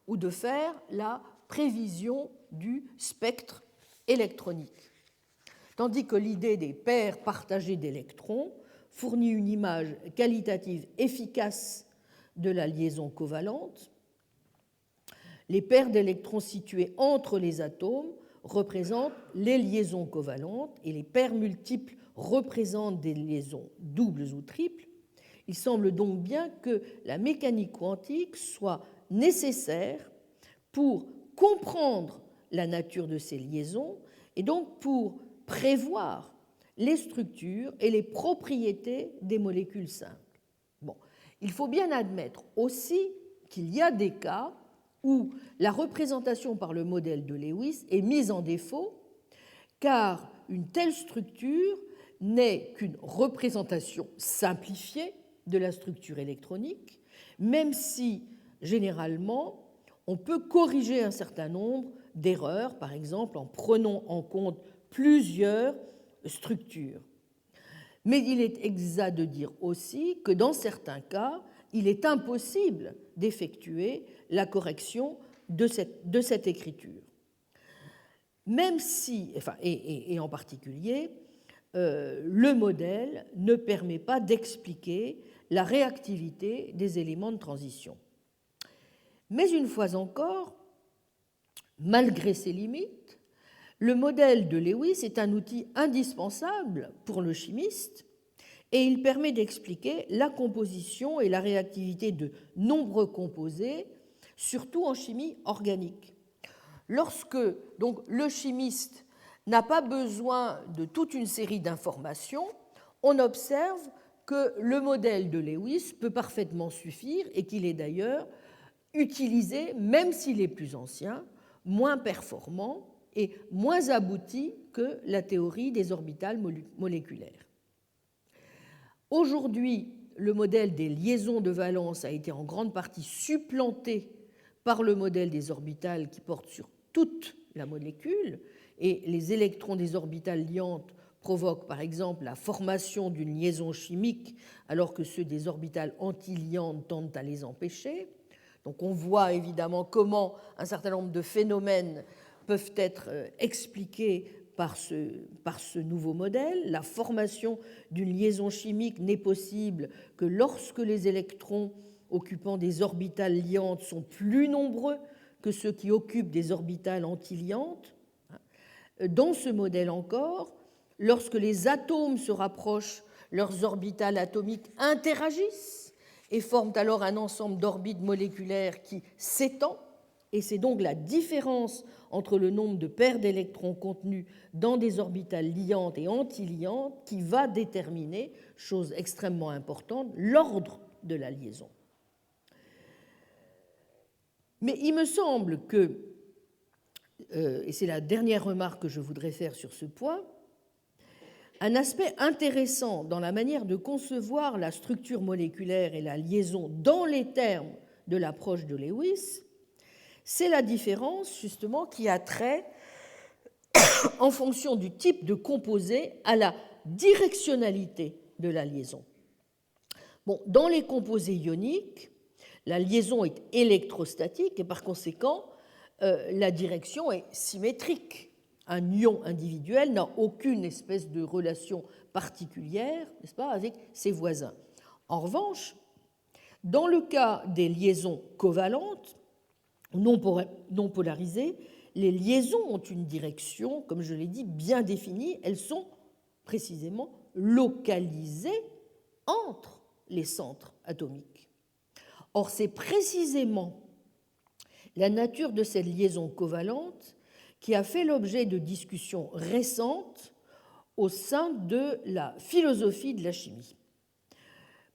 ou de faire la prévision du spectre électronique. Tandis que l'idée des paires partagées d'électrons fournit une image qualitative efficace de la liaison covalente. Les paires d'électrons situées entre les atomes représentent les liaisons covalentes et les paires multiples représentent des liaisons doubles ou triples. Il semble donc bien que la mécanique quantique soit nécessaire pour comprendre la nature de ces liaisons et donc pour prévoir les structures et les propriétés des molécules simples. Bon, il faut bien admettre aussi qu'il y a des cas où la représentation par le modèle de Lewis est mise en défaut, car une telle structure n'est qu'une représentation simplifiée de la structure électronique, même si, généralement, on peut corriger un certain nombre d'erreurs, par exemple en prenant en compte plusieurs structures. Mais il est exact de dire aussi que dans certains cas, il est impossible d'effectuer la correction de cette écriture. Même si, et en particulier, le modèle ne permet pas d'expliquer la réactivité des éléments de transition. Mais une fois encore, malgré ses limites, le modèle de Lewis est un outil indispensable pour le chimiste et il permet d'expliquer la composition et la réactivité de nombreux composés, surtout en chimie organique. Lorsque donc, le chimiste n'a pas besoin de toute une série d'informations, on observe que le modèle de Lewis peut parfaitement suffire et qu'il est d'ailleurs utilisé, même s'il est plus ancien, moins performant et moins abouti que la théorie des orbitales moléculaires. Aujourd'hui, le modèle des liaisons de valence a été en grande partie supplanté par le modèle des orbitales qui porte sur toute la molécule, et les électrons des orbitales liantes provoquent par exemple la formation d'une liaison chimique alors que ceux des orbitales antiliantes tendent à les empêcher. Donc on voit évidemment comment un certain nombre de phénomènes peuvent être expliqués par ce nouveau modèle. La formation d'une liaison chimique n'est possible que lorsque les électrons occupant des orbitales liantes sont plus nombreux que ceux qui occupent des orbitales antiliantes. Dans ce modèle encore, lorsque les atomes se rapprochent, leurs orbitales atomiques interagissent et forment alors un ensemble d'orbites moléculaires qui s'étend, et c'est donc la différence entre le nombre de paires d'électrons contenus dans des orbitales liantes et antiliantes qui va déterminer, chose extrêmement importante, l'ordre de la liaison. Mais il me semble que, et c'est la dernière remarque que je voudrais faire sur ce point, un aspect intéressant dans la manière de concevoir la structure moléculaire et la liaison dans les termes de l'approche de Lewis, c'est la différence justement qui a trait en fonction du type de composé à la directionnalité de la liaison. Bon, dans les composés ioniques, la liaison est électrostatique et par conséquent, la direction est symétrique. Un ion individuel n'a aucune espèce de relation particulière, n'est-ce pas, avec ses voisins. En revanche, dans le cas des liaisons covalentes, non polarisées, les liaisons ont une direction, comme je l'ai dit, bien définie. Elles sont précisément localisées entre les centres atomiques. Or, c'est précisément la nature de cette liaison covalente qui a fait l'objet de discussions récentes au sein de la philosophie de la chimie.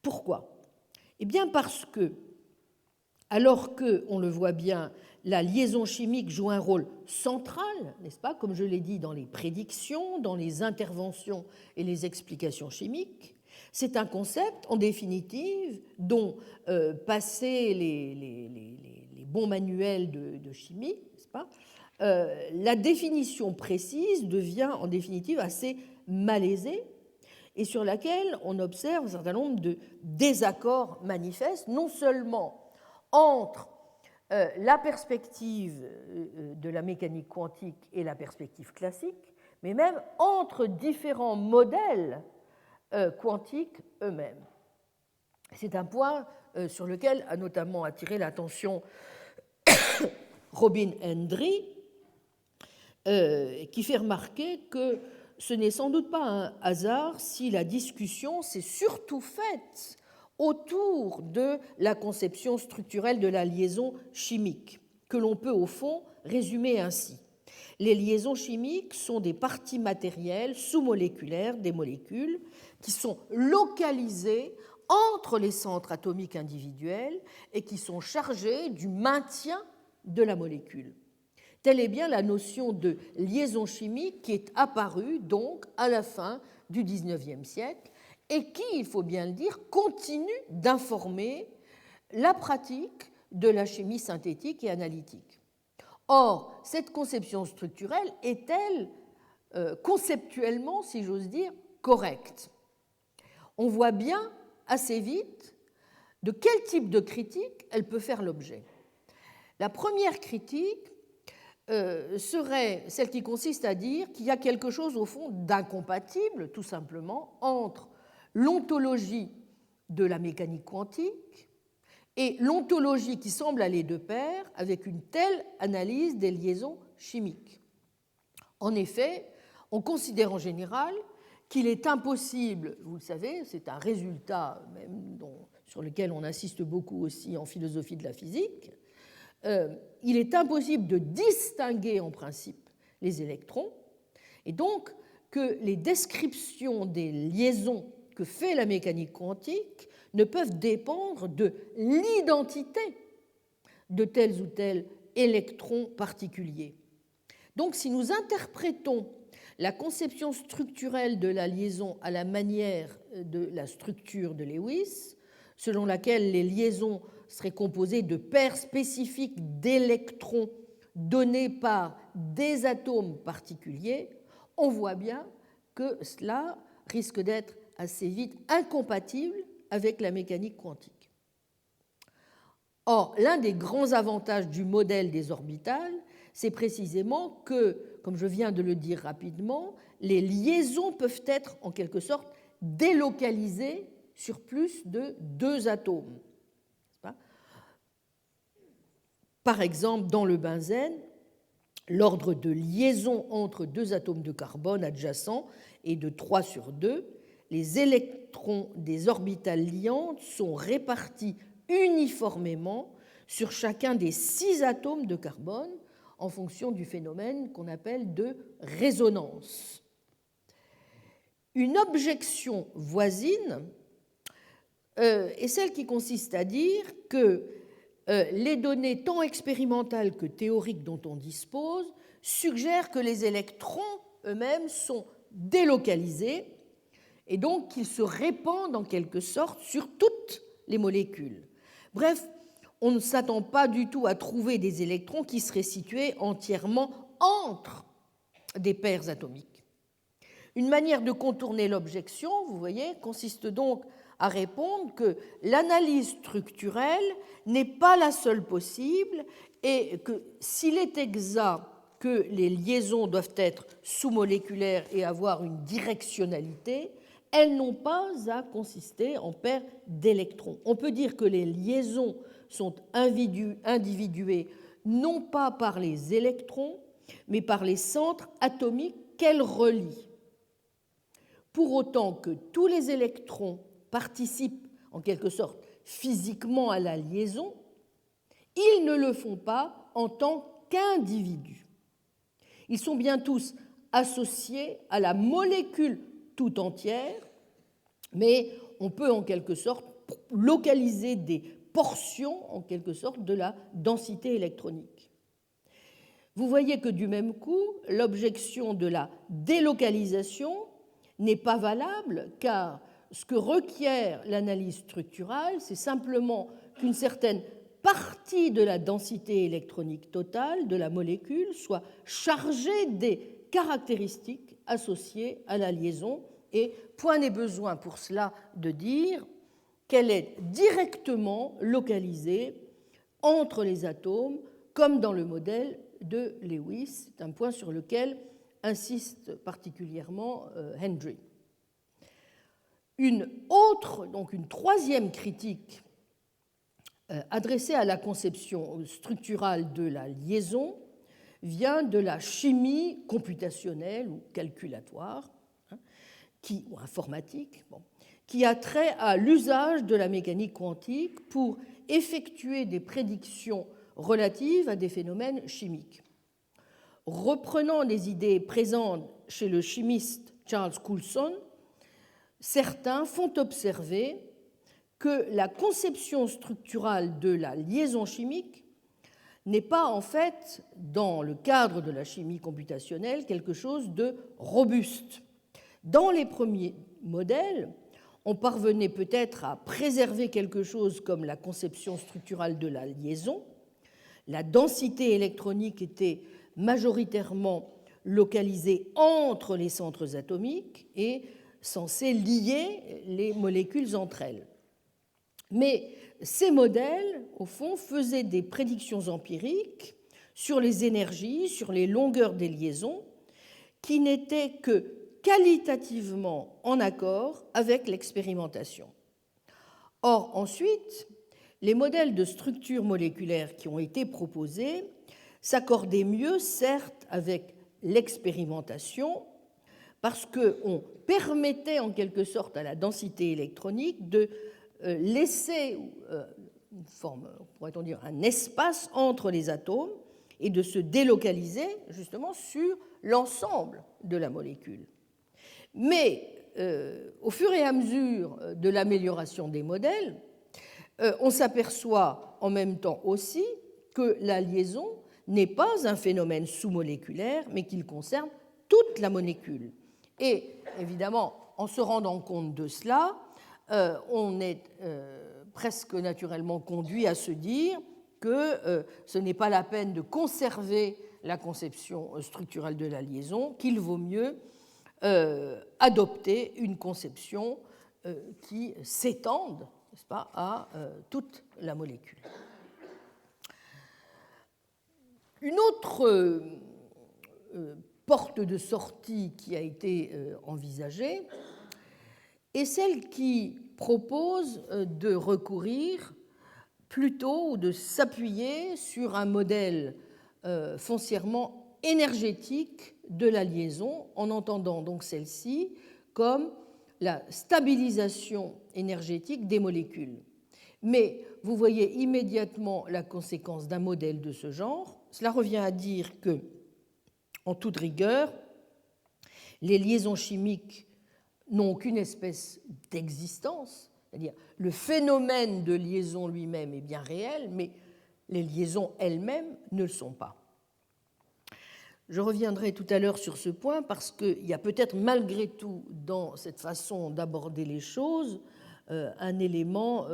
Pourquoi ? Eh bien parce que, alors que, on le voit bien, la liaison chimique joue un rôle central, n'est-ce pas, comme je l'ai dit, dans les prédictions, dans les interventions et les explications chimiques, c'est un concept, en définitive, dont, passé les bons manuels de chimie, n'est-ce pas, la définition précise devient en définitive assez malaisée et sur laquelle on observe un certain nombre de désaccords manifestes, non seulement entre la perspective de la mécanique quantique et la perspective classique, mais même entre différents modèles quantiques eux-mêmes. C'est un point sur lequel a notamment attiré l'attention Robin Hendry, qui fait remarquer que ce n'est sans doute pas un hasard si la discussion s'est surtout faite autour de la conception structurelle de la liaison chimique, que l'on peut au fond résumer ainsi. Les liaisons chimiques sont des parties matérielles sous-moléculaires des molécules qui sont localisées entre les centres atomiques individuels et qui sont chargées du maintien de la molécule. Telle est bien la notion de liaison chimique qui est apparue donc à la fin du XIXe siècle et qui, il faut bien le dire, continue d'informer la pratique de la chimie synthétique et analytique. Or, cette conception structurelle est-elle conceptuellement, si j'ose dire, correcte? On voit bien assez vite de quel type de critique elle peut faire l'objet. La première critique serait celle qui consiste à dire qu'il y a quelque chose au fond d'incompatible, tout simplement, entre l'ontologie de la mécanique quantique et l'ontologie qui semble aller de pair avec une telle analyse des liaisons chimiques. En effet, on considère en général qu'il est impossible, vous le savez, c'est un résultat même sur lequel on insiste beaucoup aussi en philosophie de la physique, il est impossible de distinguer en principe les électrons, et donc que les descriptions des liaisons que fait la mécanique quantique ne peuvent dépendre de l'identité de tels ou tels électrons particuliers. Donc, si nous interprétons la conception structurelle de la liaison à la manière de la structure de Lewis, selon laquelle les liaisons seraient composées de paires spécifiques d'électrons donnés par des atomes particuliers, on voit bien que cela risque d'être assez vite incompatible avec la mécanique quantique. Or, l'un des grands avantages du modèle des orbitales, c'est précisément que, comme je viens de le dire rapidement, les liaisons peuvent être en quelque sorte délocalisées sur plus de deux atomes. Par exemple, dans le benzène, l'ordre de liaison entre deux atomes de carbone adjacents est de 3 sur 2. Les électrons des orbitales liantes sont répartis uniformément sur chacun des 6 atomes de carbone en fonction du phénomène qu'on appelle de résonance. Une objection voisine est celle qui consiste à dire que les données tant expérimentales que théoriques dont on dispose suggèrent que les électrons eux-mêmes sont délocalisés et donc qu'ils se répandent en quelque sorte sur toutes les molécules. Bref, on ne s'attend pas du tout à trouver des électrons qui seraient situés entièrement entre des paires atomiques. Une manière de contourner l'objection, vous voyez, consiste donc à répondre que l'analyse structurelle n'est pas la seule possible et que s'il est exact que les liaisons doivent être sous-moléculaires et avoir une directionnalité, elles n'ont pas à consister en paires d'électrons. On peut dire que les liaisons sont individuées non pas par les électrons, mais par les centres atomiques qu'elles relient. Pour autant que tous les électrons participent en quelque sorte physiquement à la liaison, ils ne le font pas en tant qu'individus. Ils sont bien tous associés à la molécule tout entière, mais on peut en quelque sorte localiser des portions en quelque sorte de la densité électronique. Vous voyez que du même coup, l'objection de la délocalisation n'est pas valable car ce que requiert l'analyse structurale, c'est simplement qu'une certaine partie de la densité électronique totale de la molécule soit chargée des caractéristiques associées à la liaison, et point n'est besoin pour cela de dire qu'elle est directement localisée entre les atomes, comme dans le modèle de Lewis. C'est un point sur lequel insiste particulièrement Hendry. Une troisième critique adressée à la conception structurale de la liaison vient de la chimie computationnelle ou calculatoire, ou informatique, qui a trait à l'usage de la mécanique quantique pour effectuer des prédictions relatives à des phénomènes chimiques. reprenant les idées présentes chez le chimiste Charles Coulson, certains font observer que la conception structurale de la liaison chimique n'est pas en fait, dans le cadre de la chimie computationnelle, quelque chose de robuste. Dans les premiers modèles, on parvenait peut-être à préserver quelque chose comme la conception structurale de la liaison. La densité électronique était majoritairement localisée entre les centres atomiques et censée lier les molécules entre elles. Mais ces modèles, au fond, faisaient des prédictions empiriques sur les énergies, sur les longueurs des liaisons, qui n'étaient que qualitativement en accord avec l'expérimentation. Or, ensuite, les modèles de structure moléculaire qui ont été proposés s'accordaient mieux, certes, avec l'expérimentation, parce qu'on permettait en quelque sorte à la densité électronique de laisser une forme, pourrait-on dire, un espace entre les atomes et de se délocaliser justement sur l'ensemble de la molécule. Mais au fur et à mesure de l'amélioration des modèles, on s'aperçoit en même temps aussi que la liaison n'est pas un phénomène sous-moléculaire, mais qu'il concerne toute la molécule. Et évidemment, en se rendant compte de cela, on est presque naturellement conduit à se dire que ce n'est pas la peine de conserver la conception structurelle de la liaison, qu'il vaut mieux adopter une conception qui s'étende, n'est-ce pas, à toute la molécule. Une autre porte de sortie qui a été envisagée est celle qui propose de recourir plutôt ou de s'appuyer sur un modèle foncièrement énergétique de la liaison, en entendant donc celle-ci comme la stabilisation énergétique des molécules. Mais vous voyez immédiatement la conséquence d'un modèle de ce genre. Cela revient à dire que, en toute rigueur, les liaisons chimiques n'ont aucune espèce d'existence, c'est-à-dire le phénomène de liaison lui-même est bien réel, mais les liaisons elles-mêmes ne le sont pas. Je reviendrai tout à l'heure sur ce point parce qu'il y a peut-être malgré tout dans cette façon d'aborder les choses un élément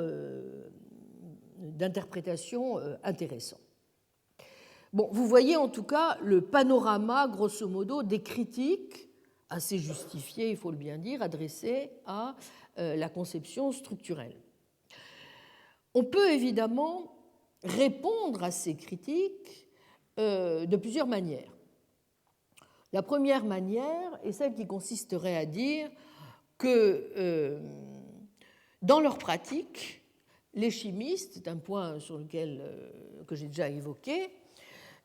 d'interprétation intéressant. Bon, vous voyez en tout cas le panorama, grosso modo, des critiques assez justifiées, il faut le bien dire, adressées à la conception structurelle. On peut évidemment répondre à ces critiques de plusieurs manières. La première manière est celle qui consisterait à dire que dans leur pratique, les chimistes, c'est un point sur lequel que j'ai déjà évoqué,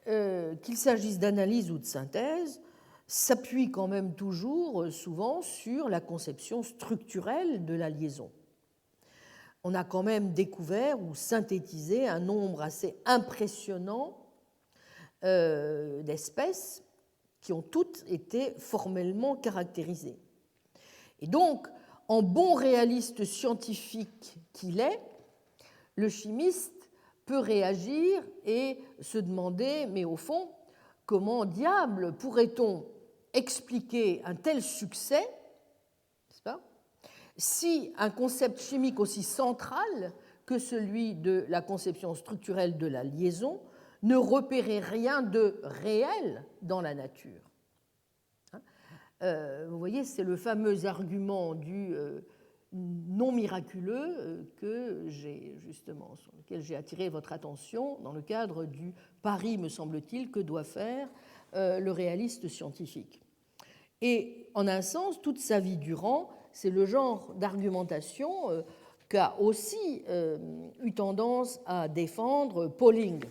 qu'il s'agisse d'analyse ou de synthèse, s'appuient quand même toujours souvent sur la conception structurelle de la liaison. On a quand même découvert ou synthétisé un nombre assez impressionnant d'espèces qui ont toutes été formellement caractérisées. Et donc, en bon réaliste scientifique qu'il est, le chimiste peut réagir et se demander, mais au fond, comment diable pourrait-on expliquer un tel succès, n'est-ce pas, si un concept chimique aussi central que celui de la conception structurelle de la liaison ne repérait rien de réel dans la nature. Vous voyez, c'est le fameux argument du non miraculeux sur lequel j'ai attiré votre attention dans le cadre du pari, me semble-t-il, que doit faire le réaliste scientifique. Et en un sens, toute sa vie durant, c'est le genre d'argumentation qu'a aussi eu tendance à défendre Pauling,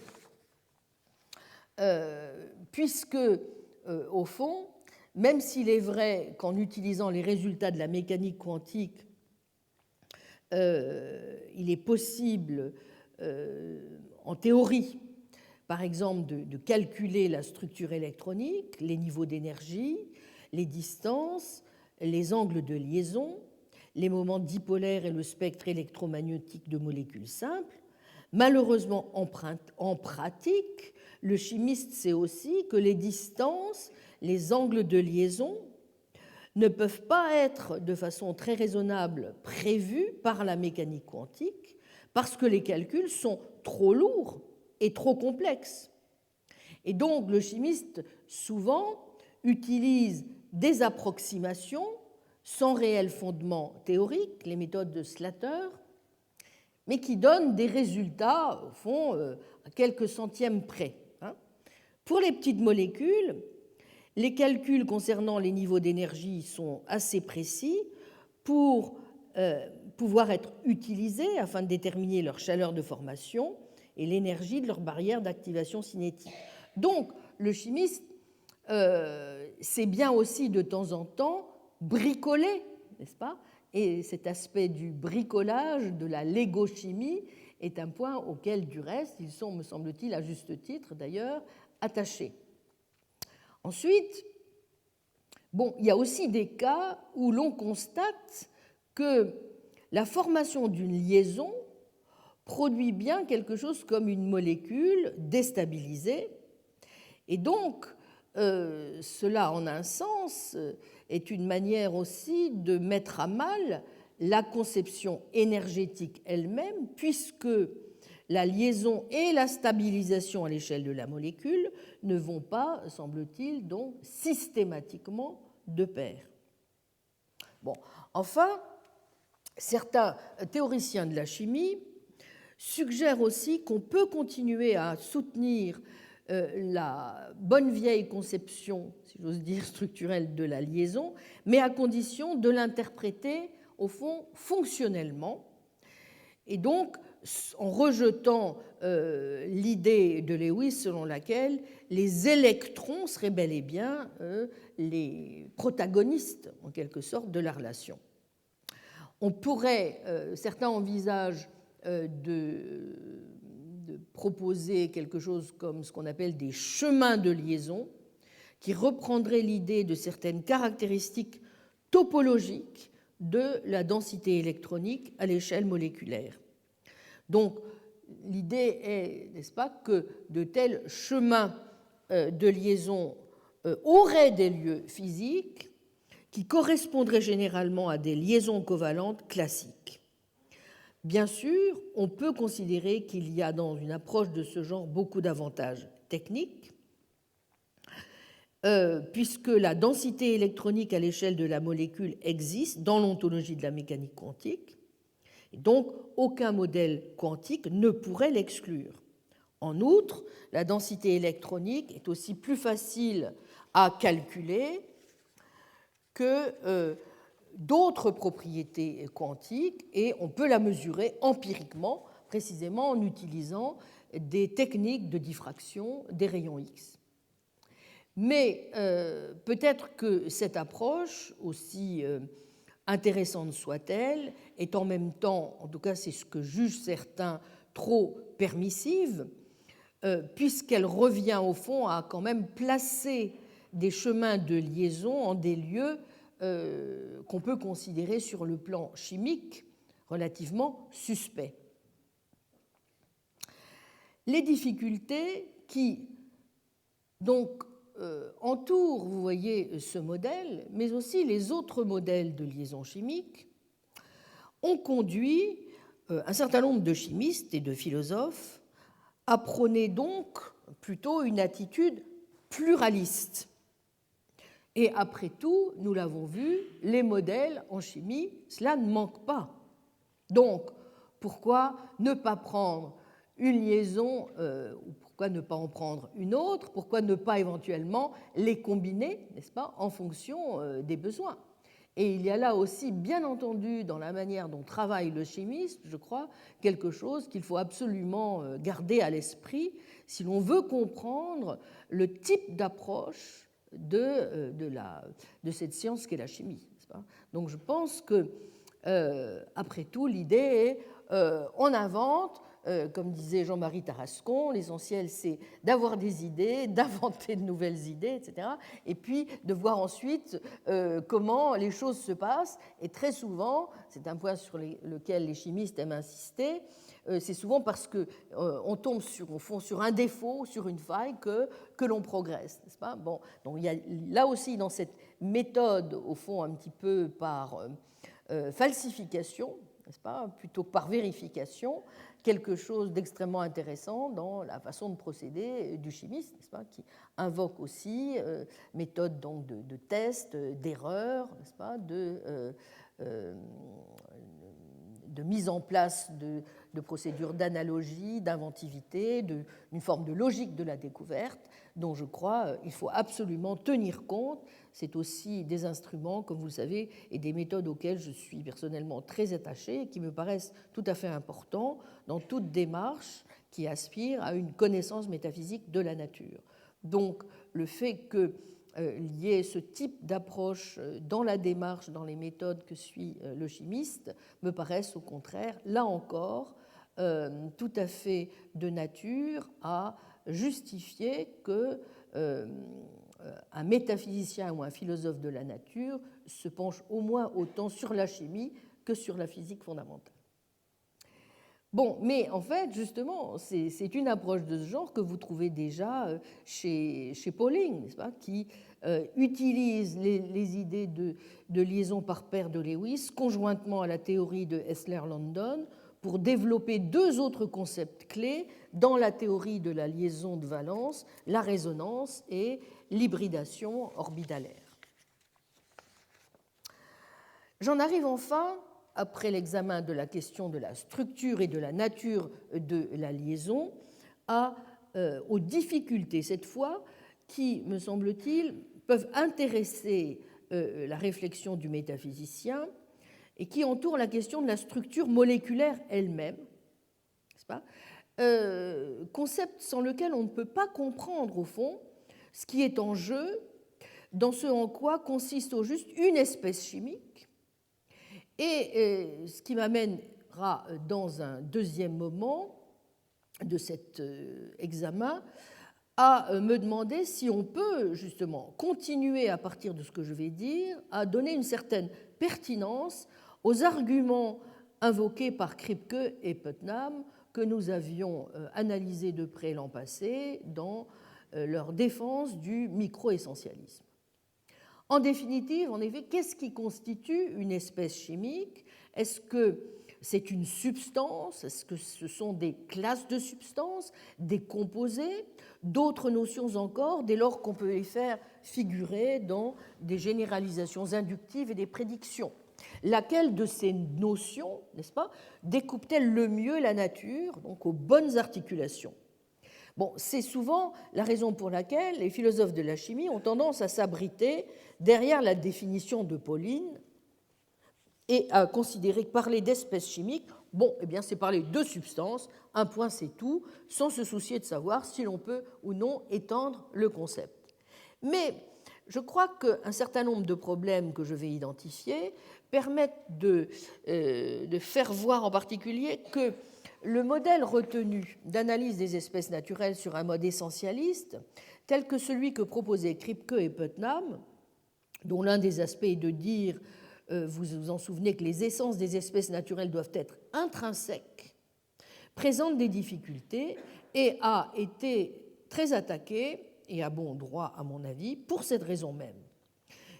puisque, au fond, même s'il est vrai qu'en utilisant les résultats de la mécanique quantique, il est possible, en théorie, par exemple de calculer la structure électronique, les niveaux d'énergie, les distances, les angles de liaison, les moments dipolaires et le spectre électromagnétique de molécules simples. Malheureusement, en pratique, le chimiste sait aussi que les distances, les angles de liaison ne peuvent pas être de façon très raisonnable prévus par la mécanique quantique parce que les calculs sont trop lourds et trop complexes. Et donc le chimiste souvent utilise des approximations sans réel fondement théorique, les méthodes de Slater, mais qui donnent des résultats, au fond, à quelques centièmes près. Pour les petites molécules, les calculs concernant les niveaux d'énergie sont assez précis pour pouvoir être utilisés afin de déterminer leur chaleur de formation et l'énergie de leur barrière d'activation cinétique. Donc, le chimiste sait bien aussi de temps en temps bricoler, n'est-ce pas? Et cet aspect du bricolage, de la légochimie, est un point auquel, du reste, ils sont, me semble-t-il, à juste titre d'ailleurs, attachés. Ensuite, il y a aussi des cas où l'on constate que la formation d'une liaison produit bien quelque chose comme une molécule déstabilisée. Et donc, cela, en un sens, est une manière aussi de mettre à mal la conception énergétique elle-même, puisque la liaison et la stabilisation à l'échelle de la molécule ne vont pas, semble-t-il, donc systématiquement de pair. Enfin, certains théoriciens de la chimie suggèrent aussi qu'on peut continuer à soutenir la bonne vieille conception, si j'ose dire, structurelle de la liaison, mais à condition de l'interpréter, au fond, fonctionnellement. Et donc, en rejetant l'idée de Lewis selon laquelle les électrons seraient bel et bien les protagonistes, en quelque sorte, de la relation. On pourrait, certains envisagent de proposer quelque chose comme ce qu'on appelle des chemins de liaison, qui reprendraient l'idée de certaines caractéristiques topologiques de la densité électronique à l'échelle moléculaire. Donc, l'idée est, n'est-ce pas, que de tels chemins de liaison auraient des lieux physiques qui correspondraient généralement à des liaisons covalentes classiques. Bien sûr, on peut considérer qu'il y a dans une approche de ce genre beaucoup d'avantages techniques, puisque la densité électronique à l'échelle de la molécule existe dans l'ontologie de la mécanique quantique, et donc aucun modèle quantique ne pourrait l'exclure. En outre, la densité électronique est aussi plus facile à calculer que d'autres propriétés quantiques, et on peut la mesurer empiriquement, précisément en utilisant des techniques de diffraction des rayons X. Mais peut-être que cette approche, aussi intéressante soit-elle, est en même temps, en tout cas c'est ce que jugent certains, trop permissive, puisqu'elle revient au fond à quand même placer des chemins de liaison en des lieux qu'on peut considérer sur le plan chimique relativement suspects. Les difficultés qui donc entourent, vous voyez, ce modèle, mais aussi les autres modèles de liaison chimique, ont conduit un certain nombre de chimistes et de philosophes à prôner donc plutôt une attitude pluraliste. Et après tout, nous l'avons vu, les modèles en chimie, cela ne manque pas. Donc, pourquoi ne pas prendre une liaison, ou pourquoi ne pas en prendre une autre? Pourquoi ne pas éventuellement les combiner, n'est-ce pas, en fonction des besoins? Et il y a là aussi, bien entendu, dans la manière dont travaille le chimiste, je crois, quelque chose qu'il faut absolument garder à l'esprit si l'on veut comprendre le type d'approche de cette science qu'est la chimie. N'est-ce pas? Donc je pense que, après tout, l'idée est on invente comme disait Jean-Marie Tarascon, l'essentiel c'est d'avoir des idées, d'inventer de nouvelles idées, etc. Et puis de voir ensuite comment les choses se passent. Et très souvent, c'est un point sur lequel les chimistes aiment insister, c'est souvent parce qu'on tombe au fond, sur un défaut, sur une faille, que l'on progresse, n'est-ce pas? Bon, donc il y a là aussi dans cette méthode, au fond, un petit peu par falsification, n'est-ce pas, plutôt que par vérification, quelque chose d'extrêmement intéressant dans la façon de procéder du chimiste, n'est-ce pas, qui invoque aussi méthode donc de test, d'erreur, n'est-ce pas, de mise en place de procédures d'analogie, d'inventivité, d'une forme de logique de la découverte dont je crois il faut absolument tenir compte. C'est aussi des instruments, comme vous le savez, et des méthodes auxquelles je suis personnellement très attachée et qui me paraissent tout à fait importants dans toute démarche qui aspire à une connaissance métaphysique de la nature. Donc le fait qu'il y ait ce type d'approche dans la démarche, dans les méthodes que suit le chimiste, me paraissent au contraire, là encore, tout à fait de nature à justifier que un métaphysicien ou un philosophe de la nature se penche au moins autant sur la chimie que sur la physique fondamentale. Bon, mais en fait, justement, c'est une approche de ce genre que vous trouvez déjà chez Pauling, n'est-ce pas, qui utilise les idées de liaison par paire de Lewis conjointement à la théorie de Hessler-London pour développer deux autres concepts clés dans la théorie de la liaison de valence, la résonance et l'hybridation orbitalaire. J'en arrive enfin, après l'examen de la question de la structure et de la nature de la liaison, aux difficultés, cette fois, qui, me semble-t-il, peuvent intéresser la réflexion du métaphysicien et qui entourent la question de la structure moléculaire elle-même, n'est-ce pas ? Concept sans lequel on ne peut pas comprendre, au fond, ce qui est en jeu dans ce en quoi consiste au juste une espèce chimique, et ce qui m'amènera dans un deuxième moment de cet examen à me demander si on peut justement continuer à partir de ce que je vais dire à donner une certaine pertinence aux arguments invoqués par Kripke et Putnam que nous avions analysés de près l'an passé dans leur défense du micro-essentialisme. En définitive, en effet, qu'est-ce qui constitue une espèce chimique? Est-ce que c'est une substance? Est-ce que ce sont des classes de substances, des composés? D'autres notions encore, dès lors qu'on peut les faire figurer dans des généralisations inductives et des prédictions. Laquelle de ces notions, n'est-ce pas, découpe-t-elle le mieux la nature, donc aux bonnes articulations? Bon, c'est souvent la raison pour laquelle les philosophes de la chimie ont tendance à s'abriter derrière la définition de Pauling et à considérer que parler d'espèces chimiques, bon, eh bien, c'est parler de substances, un point c'est tout, sans se soucier de savoir si l'on peut ou non étendre le concept. Mais je crois qu'un certain nombre de problèmes que je vais identifier permettent de faire voir en particulier que le modèle retenu d'analyse des espèces naturelles sur un mode essentialiste, tel que celui que proposaient Kripke et Putnam, dont l'un des aspects est de dire, vous vous en souvenez, que les essences des espèces naturelles doivent être intrinsèques, présente des difficultés et a été très attaqué, et à bon droit à mon avis, pour cette raison même.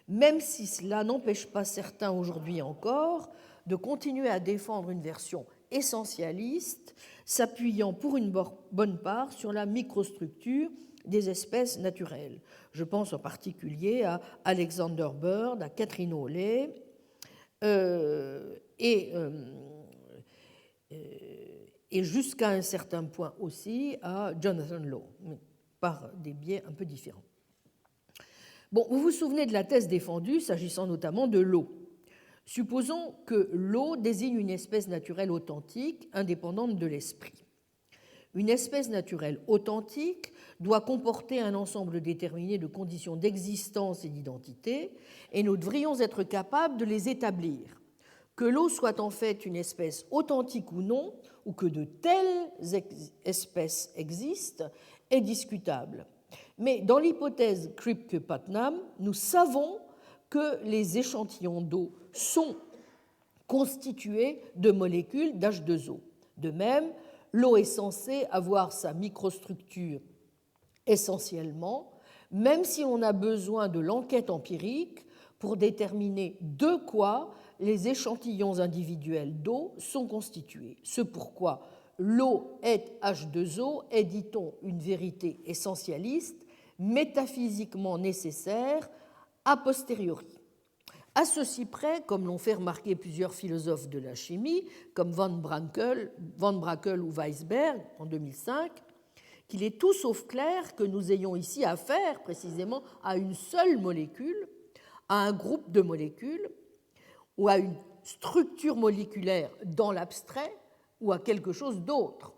Même si cela n'empêche pas certains aujourd'hui encore de continuer à défendre une version essentialiste, s'appuyant pour une bonne part sur la microstructure des espèces naturelles. Je pense en particulier à Alexander Bird, à Catherine Hawley et jusqu'à un certain point aussi à Jonathan Law, par des biais un peu différents. Bon, vous vous souvenez de la thèse défendue s'agissant notamment de l'eau. Supposons que l'eau désigne une espèce naturelle authentique, indépendante de l'esprit. Une espèce naturelle authentique doit comporter un ensemble déterminé de conditions d'existence et d'identité, et nous devrions être capables de les établir. Que l'eau soit en fait une espèce authentique ou non, ou que de telles espèces existent, est discutable. Mais dans l'hypothèse Kripke-Putnam, nous savons que les échantillons d'eau sont constitués de molécules d'H2O. De même, l'eau est censée avoir sa microstructure essentiellement, même si on a besoin de l'enquête empirique pour déterminer de quoi les échantillons individuels d'eau sont constitués. Ce pourquoi l'eau est H2O est, dit-on, une vérité essentialiste, métaphysiquement nécessaire a posteriori. À ceci près, comme l'ont fait remarquer plusieurs philosophes de la chimie, comme Van Brakel ou Weisberg en 2005, qu'il est tout sauf clair que nous ayons ici affaire précisément à une seule molécule, à un groupe de molécules, ou à une structure moléculaire dans l'abstrait, ou à quelque chose d'autre.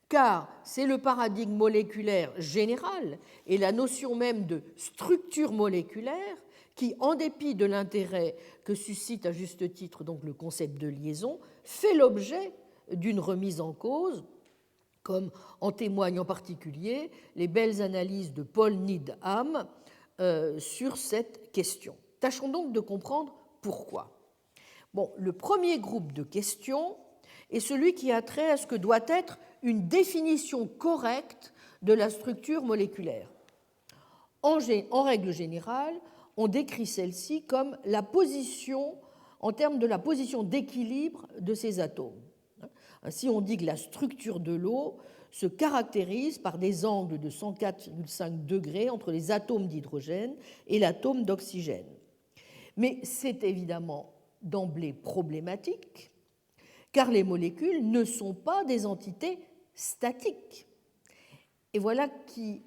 Car c'est le paradigme moléculaire général et la notion même de structure moléculaire qui, en dépit de l'intérêt que suscite à juste titre donc le concept de liaison, fait l'objet d'une remise en cause, comme en témoignent en particulier les belles analyses de Paul Needham sur cette question. Tâchons donc de comprendre pourquoi. Bon, le premier groupe de questions est celui qui a trait à ce que doit être une définition correcte de la structure moléculaire. En règle générale, on décrit celle-ci comme la position, en termes de la position d'équilibre de ces atomes. Ainsi, on dit que la structure de l'eau se caractérise par des angles de 104,5 degrés entre les atomes d'hydrogène et l'atome d'oxygène. Mais c'est évidemment d'emblée problématique, car les molécules ne sont pas des entités statiques. Et voilà qui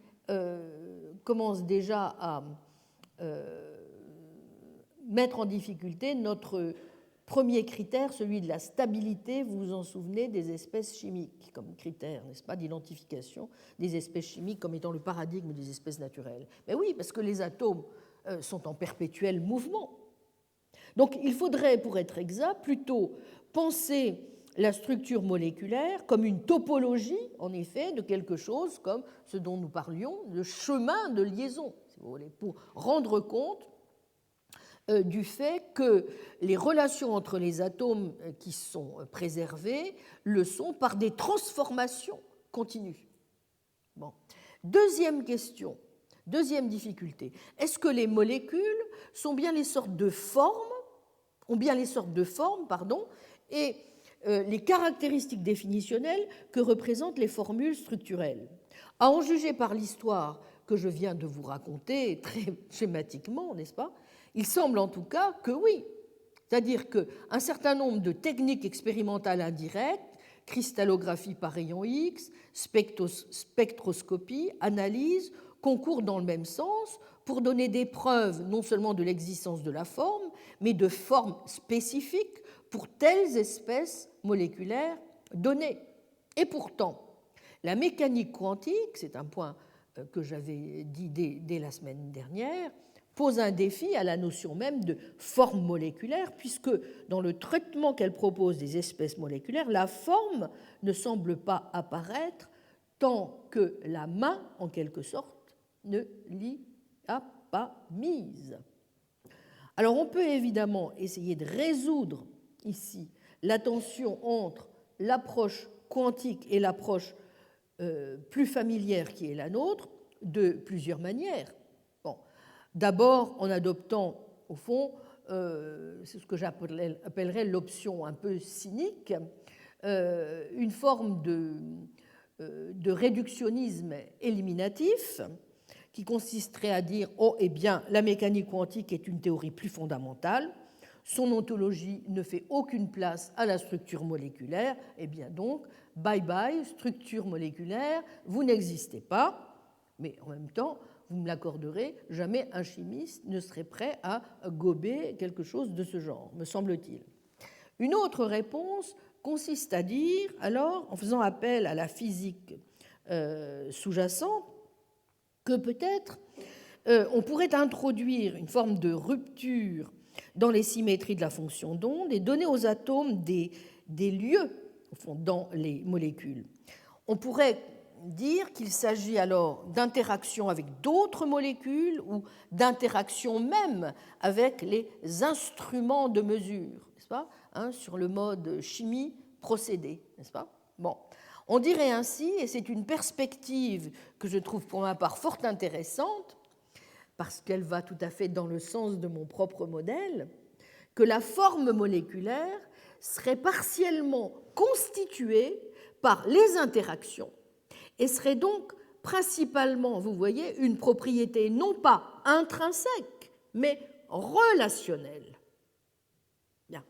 commence déjà à mettre en difficulté notre premier critère, celui de la stabilité, vous vous en souvenez, des espèces chimiques, comme critère, n'est-ce pas, d'identification des espèces chimiques comme étant le paradigme des espèces naturelles. Mais oui, parce que les atomes sont en perpétuel mouvement. Donc il faudrait, pour être exact, plutôt penser la structure moléculaire comme une topologie, en effet, de quelque chose comme ce dont nous parlions, le chemin de liaison, si vous voulez, pour rendre compte du fait que les relations entre les atomes qui sont préservés le sont par des transformations continues. Bon. Deuxième question, deuxième difficulté, est-ce que les molécules sont bien les sortes de formes, et les caractéristiques définitionnelles que représentent les formules structurelles. À en juger par l'histoire que je viens de vous raconter très schématiquement, n'est-ce pas? Il semble en tout cas que oui. C'est-à-dire qu'un certain nombre de techniques expérimentales indirectes, cristallographie par rayon X, spectroscopie, analyse, concourent dans le même sens pour donner des preuves non seulement de l'existence de la forme, mais de formes spécifiques pour telles espèces moléculaires données. Et pourtant, la mécanique quantique, c'est un point que j'avais dit dès la semaine dernière, pose un défi à la notion même de forme moléculaire, puisque dans le traitement qu'elle propose des espèces moléculaires, la forme ne semble pas apparaître tant que la main, en quelque sorte, ne l'y a pas mise. Alors on peut évidemment essayer de résoudre ici la tension entre l'approche quantique et l'approche plus familière qui est la nôtre de plusieurs manières. Bon. D'abord en adoptant, au fond, c'est ce que j'appellerais l'option un peu cynique, une forme de réductionnisme éliminatif qui consisterait à dire « Oh, eh bien, la mécanique quantique est une théorie plus fondamentale, son ontologie ne fait aucune place à la structure moléculaire, eh bien donc, bye bye, structure moléculaire, vous n'existez pas, mais en même temps, vous me l'accorderez, jamais un chimiste ne serait prêt à gober quelque chose de ce genre, me semble-t-il. » Une autre réponse consiste à dire, alors, en faisant appel à la physique sous-jacente, que peut-être on pourrait introduire une forme de rupture dans les symétries de la fonction d'onde et donner aux atomes des lieux au fond, dans les molécules. On pourrait dire qu'il s'agit alors d'interactions avec d'autres molécules ou d'interactions même avec les instruments de mesure, n'est-ce pas, sur le mode chimie procédé, n'est-ce pas? Bon. On dirait ainsi, et c'est une perspective que je trouve pour ma part fort intéressante, parce qu'elle va tout à fait dans le sens de mon propre modèle, que la forme moléculaire serait partiellement constituée par les interactions et serait donc principalement, vous voyez, une propriété non pas intrinsèque, mais relationnelle. Bien.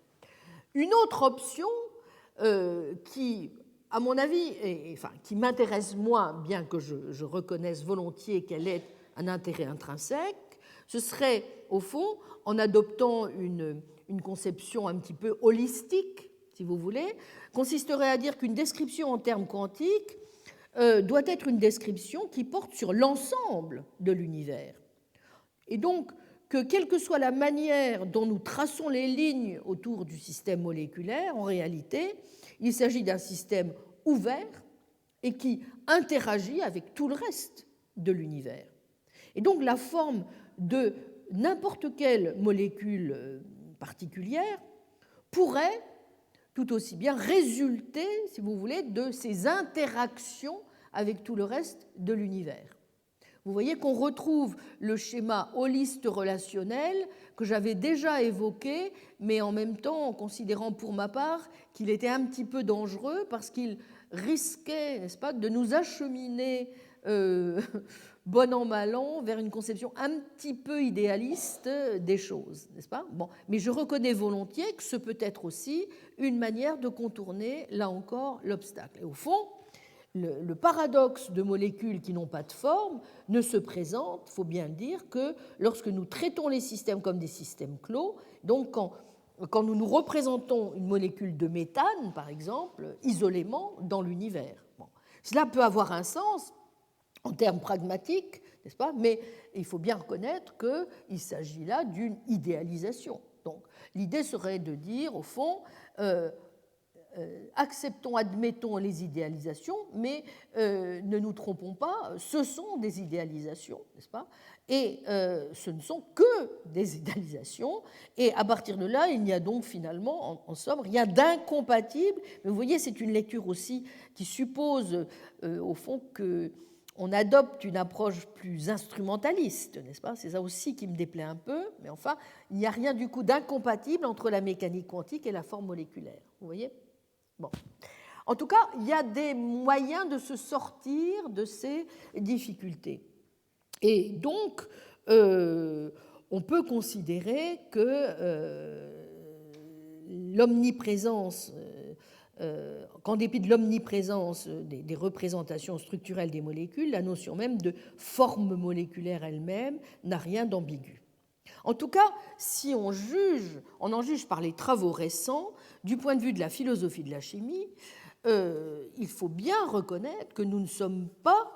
Une autre option qui, à mon avis, qui m'intéresse moins, bien que je reconnaisse volontiers qu'elle ait un intérêt intrinsèque, ce serait, au fond, en adoptant une conception un petit peu holistique, si vous voulez, consisterait à dire qu'une description en termes quantiques doit être une description qui porte sur l'ensemble de l'univers. Et donc, que quelle que soit la manière dont nous traçons les lignes autour du système moléculaire, en réalité, il s'agit d'un système ouvert et qui interagit avec tout le reste de l'univers. Et donc, la forme de n'importe quelle molécule particulière pourrait tout aussi bien résulter, si vous voulez, de ces interactions avec tout le reste de l'univers. Vous voyez qu'on retrouve le schéma holiste relationnel que j'avais déjà évoqué, mais en même temps en considérant pour ma part qu'il était un petit peu dangereux parce qu'il risquait, n'est-ce pas, de nous acheminer bon an mal an vers une conception un petit peu idéaliste des choses, n'est-ce pas? Bon, mais je reconnais volontiers que ce peut être aussi une manière de contourner, là encore, l'obstacle. Et au fond, le paradoxe de molécules qui n'ont pas de forme ne se présente, il faut bien le dire, que lorsque nous traitons les systèmes comme des systèmes clos, donc quand nous nous représentons une molécule de méthane, par exemple, isolément dans l'univers. Bon. Cela peut avoir un sens en termes pragmatiques, n'est-ce pas? Mais il faut bien reconnaître qu'il s'agit là d'une idéalisation. Donc, l'idée serait de dire, au fond, acceptons, admettons les idéalisations, mais ne nous trompons pas, ce sont des idéalisations, n'est-ce pas? Et ce ne sont que des idéalisations, et à partir de là, il n'y a donc finalement, en somme, rien d'incompatible. Mais vous voyez, c'est une lecture aussi qui suppose, au fond, qu'on adopte une approche plus instrumentaliste, n'est-ce pas? C'est ça aussi qui me déplaît un peu, mais enfin, il n'y a rien du coup d'incompatible entre la mécanique quantique et la forme moléculaire, vous voyez? Bon. En tout cas, il y a des moyens de se sortir de ces difficultés. Et donc, on peut considérer que l'omniprésence, qu'en dépit de l'omniprésence des représentations structurelles des molécules, la notion même de forme moléculaire elle-même n'a rien d'ambigu. En tout cas, si on en juge par les travaux récents, du point de vue de la philosophie de la chimie, il faut bien reconnaître que nous ne sommes pas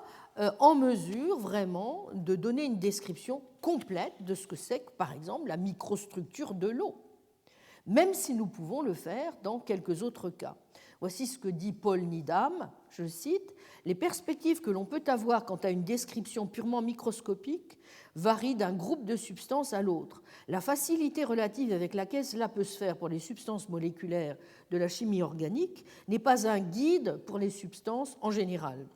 en mesure vraiment de donner une description complète de ce que c'est que, par exemple, la microstructure de l'eau, même si nous pouvons le faire dans quelques autres cas. Voici ce que dit Paul Needham, je cite, « Les perspectives que l'on peut avoir quant à une description purement microscopique varient d'un groupe de substances à l'autre. La facilité relative avec laquelle cela peut se faire pour les substances moléculaires de la chimie organique n'est pas un guide pour les substances en général.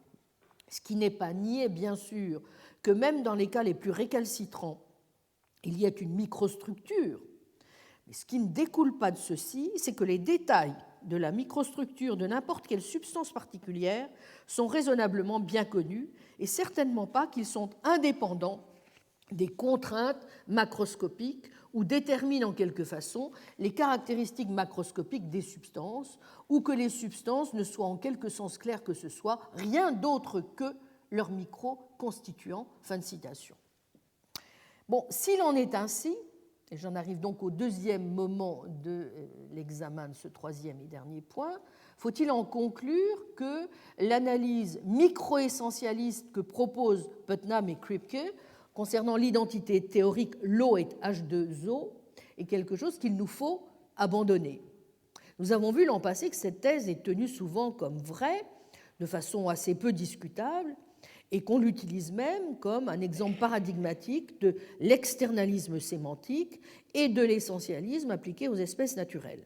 Ce qui n'est pas nié, bien sûr, que même dans les cas les plus récalcitrants, il y ait une microstructure. Mais ce qui ne découle pas de ceci, c'est que les détails de la microstructure de n'importe quelle substance particulière sont raisonnablement bien connus et certainement pas qu'ils sont indépendants des contraintes macroscopiques ou déterminent en quelque façon les caractéristiques macroscopiques des substances ou que les substances ne soient en quelque sens claires que ce soit rien d'autre que leurs micro-constituants. » Fin de citation. Bon, s'il en est ainsi, et j'en arrive donc au deuxième moment de l'examen de ce troisième et dernier point, faut-il en conclure que l'analyse micro-essentialiste que proposent Putnam et Kripke concernant l'identité théorique l'eau est H2O est quelque chose qu'il nous faut abandonner. Nous avons vu l'an passé que cette thèse est tenue souvent comme vraie, de façon assez peu discutable, et qu'on l'utilise même comme un exemple paradigmatique de l'externalisme sémantique et de l'essentialisme appliqué aux espèces naturelles.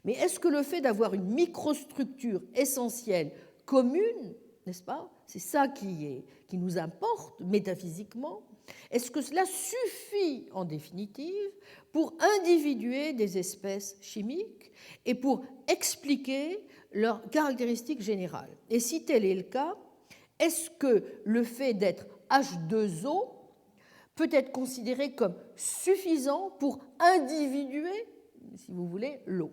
Mais est-ce que le fait d'avoir une microstructure essentielle commune, n'est-ce pas, c'est ça qui nous importe métaphysiquement, est-ce que cela suffit en définitive pour individuer des espèces chimiques et pour expliquer leurs caractéristiques générales? Et si tel est le cas, est-ce que le fait d'être H2O peut être considéré comme suffisant pour individuer, si vous voulez, l'eau?